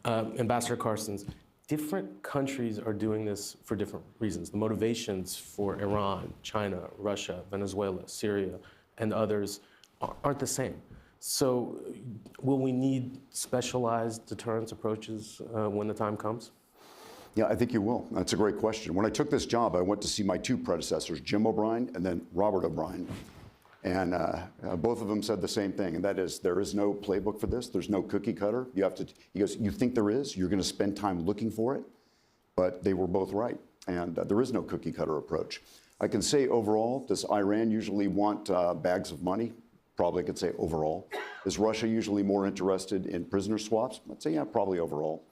Ambassador Carstens, different countries are doing this for different reasons. The motivations for Iran, China, Russia, Venezuela, Syria, and others aren't the same. So will we need specialized deterrence approaches when the time comes? Yeah, I think you will. That's a great question. When I took this job, I went to see my 2 predecessors, Jim O'Brien and then Robert O'Brien. And both of them said the same thing, and that is, there is no playbook for this. There's no cookie cutter. He goes, you think there is? You're going to spend time looking for it? But they were both right, and there is no cookie cutter approach. I can say overall, does Iran usually want bags of money? Probably could say overall. Is Russia usually more interested in prisoner swaps? I'd say, yeah, probably overall.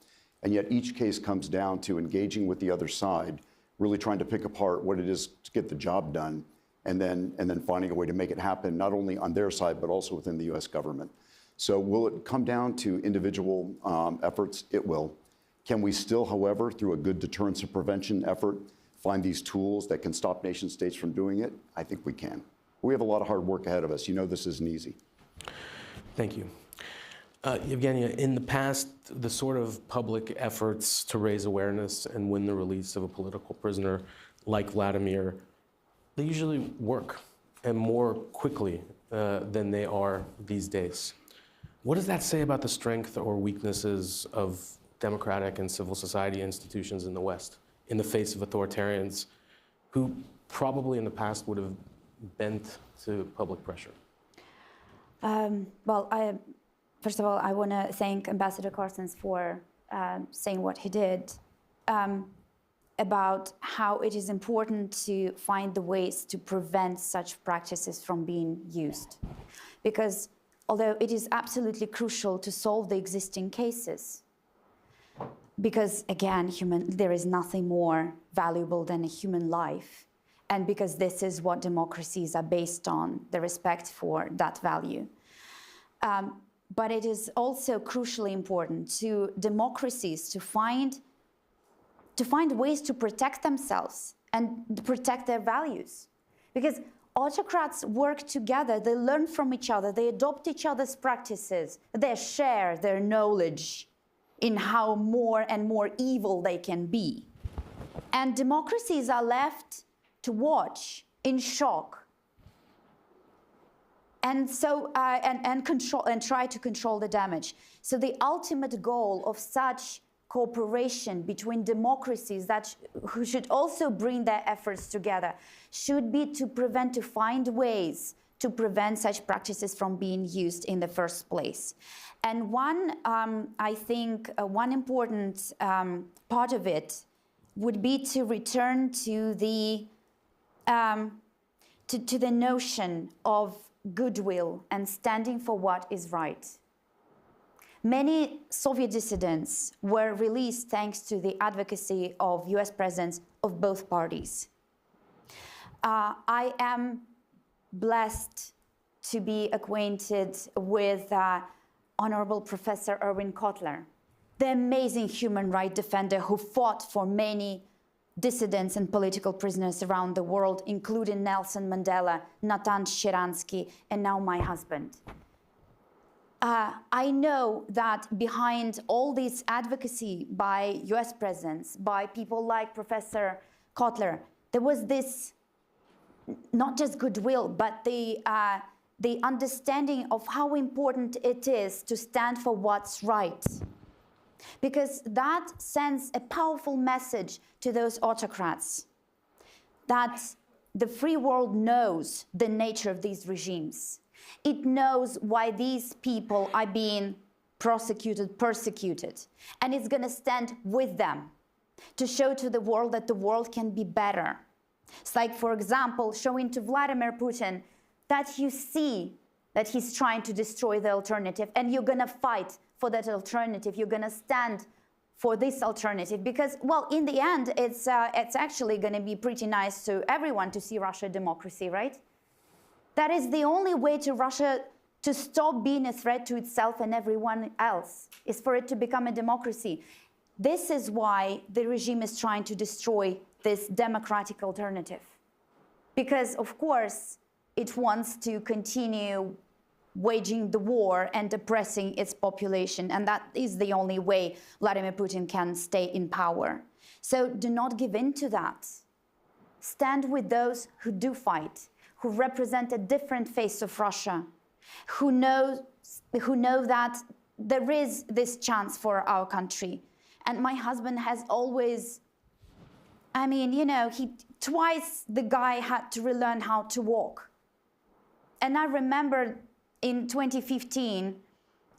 And yet each case comes down to engaging with the other side, really trying to pick apart what it is to get the job done, and then finding a way to make it happen, not only on their side, but also within the U.S. government. So will it come down to individual efforts? It will. Can we still, however, through a good deterrence and prevention effort, find these tools that can stop nation states from doing it? I think we can. We have a lot of hard work ahead of us. You know this isn't easy. Thank you. Yevgenia, in the past, the sort of public efforts to raise awareness and win the release of a political prisoner like Vladimir, they usually work, and more quickly than they are these days. What does that say about the strength or weaknesses of democratic and civil society institutions in the West in the face of authoritarians who probably in the past would have bent to public pressure? First of all, I want to thank Ambassador Carstens for saying what he did about how it is important to find the ways to prevent such practices from being used. Because although it is absolutely crucial to solve the existing cases, because again, there is nothing more valuable than a human life, and because this is what democracies are based on, the respect for that value. But it is also crucially important to democracies to find ways to protect themselves and protect their values. Because autocrats work together, they learn from each other, they adopt each other's practices, they share their knowledge in how more and more evil they can be. And democracies are left to watch in shock. And so, control and try to control the damage. So the ultimate goal of such cooperation between democracies who should also bring their efforts together should be to find ways to prevent such practices from being used in the first place. And one, I think, one important part of it would be to return to the notion of goodwill and standing for what is right. Many Soviet dissidents were released thanks to the advocacy of US presidents of both parties. I am blessed to be acquainted with Honorable Professor Erwin Kotler, the amazing human rights defender who fought for many dissidents and political prisoners around the world, including Nelson Mandela, Natan Sharansky, and now my husband. I know that behind all this advocacy by US presidents, by people like Professor Kotler, there was this, not just goodwill, but the understanding of how important it is to stand for what's right. Because that sends a powerful message to those autocrats that the free world knows the nature of these regimes. It knows why these people are being prosecuted, persecuted, and it's going to stand with them to show to the world that the world can be better. It's like, for example, showing to Vladimir Putin that you see that he's trying to destroy the alternative, and you're going to fight for that alternative. You're going to stand for this alternative because, well, in the end, it's actually going to be pretty nice to everyone to see Russia a democracy, right? That is the only way to Russia to stop being a threat to itself and everyone else, is for it to become a democracy. This is why the regime is trying to destroy this democratic alternative. Because, of course, it wants to continue waging the war and oppressing its population. And that is the only way Vladimir Putin can stay in power. So do not give in to that. Stand with those who do fight, who represent a different face of Russia, who know that there is this chance for our country. And my husband has always, I mean, you know, twice the guy had to relearn how to walk. And I remember in 2015,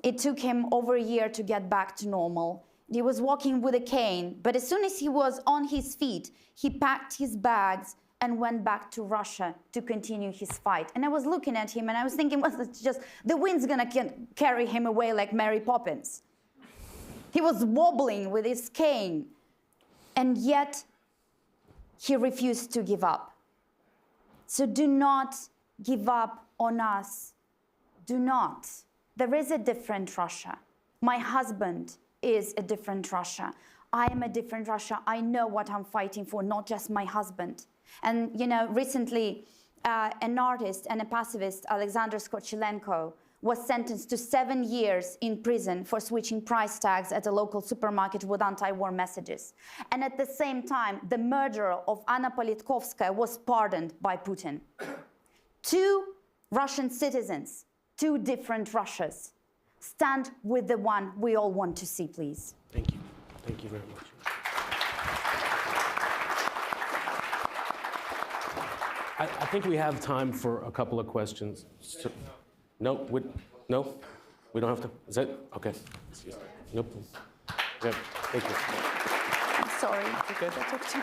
it took him over a year to get back to normal. He was walking with a cane, but as soon as he was on his feet, he packed his bags and went back to Russia to continue his fight. And I was looking at him and I was thinking, well, it's just, the wind's gonna carry him away like Mary Poppins. He was wobbling with his cane, and yet he refused to give up. So do not give up on us. Do not. There is a different Russia. My husband is a different Russia. I am a different Russia. I know what I'm fighting for, not just my husband. And, you know, recently, an artist and a pacifist, Alexander Skochilenko, was sentenced to 7 years in prison for switching price tags at a local supermarket with anti-war messages. And at the same time, the murderer of Anna Politkovskaya was pardoned by Putin. 2 Russian citizens, 2 different Russias. Stand with the one we all want to see, please. Thank you. Thank you very much. I think we have time for a couple of questions. No, no, we don't have to. Is that okay? Nope. Yeah, thank you. I'm sorry. Okay. That's okay.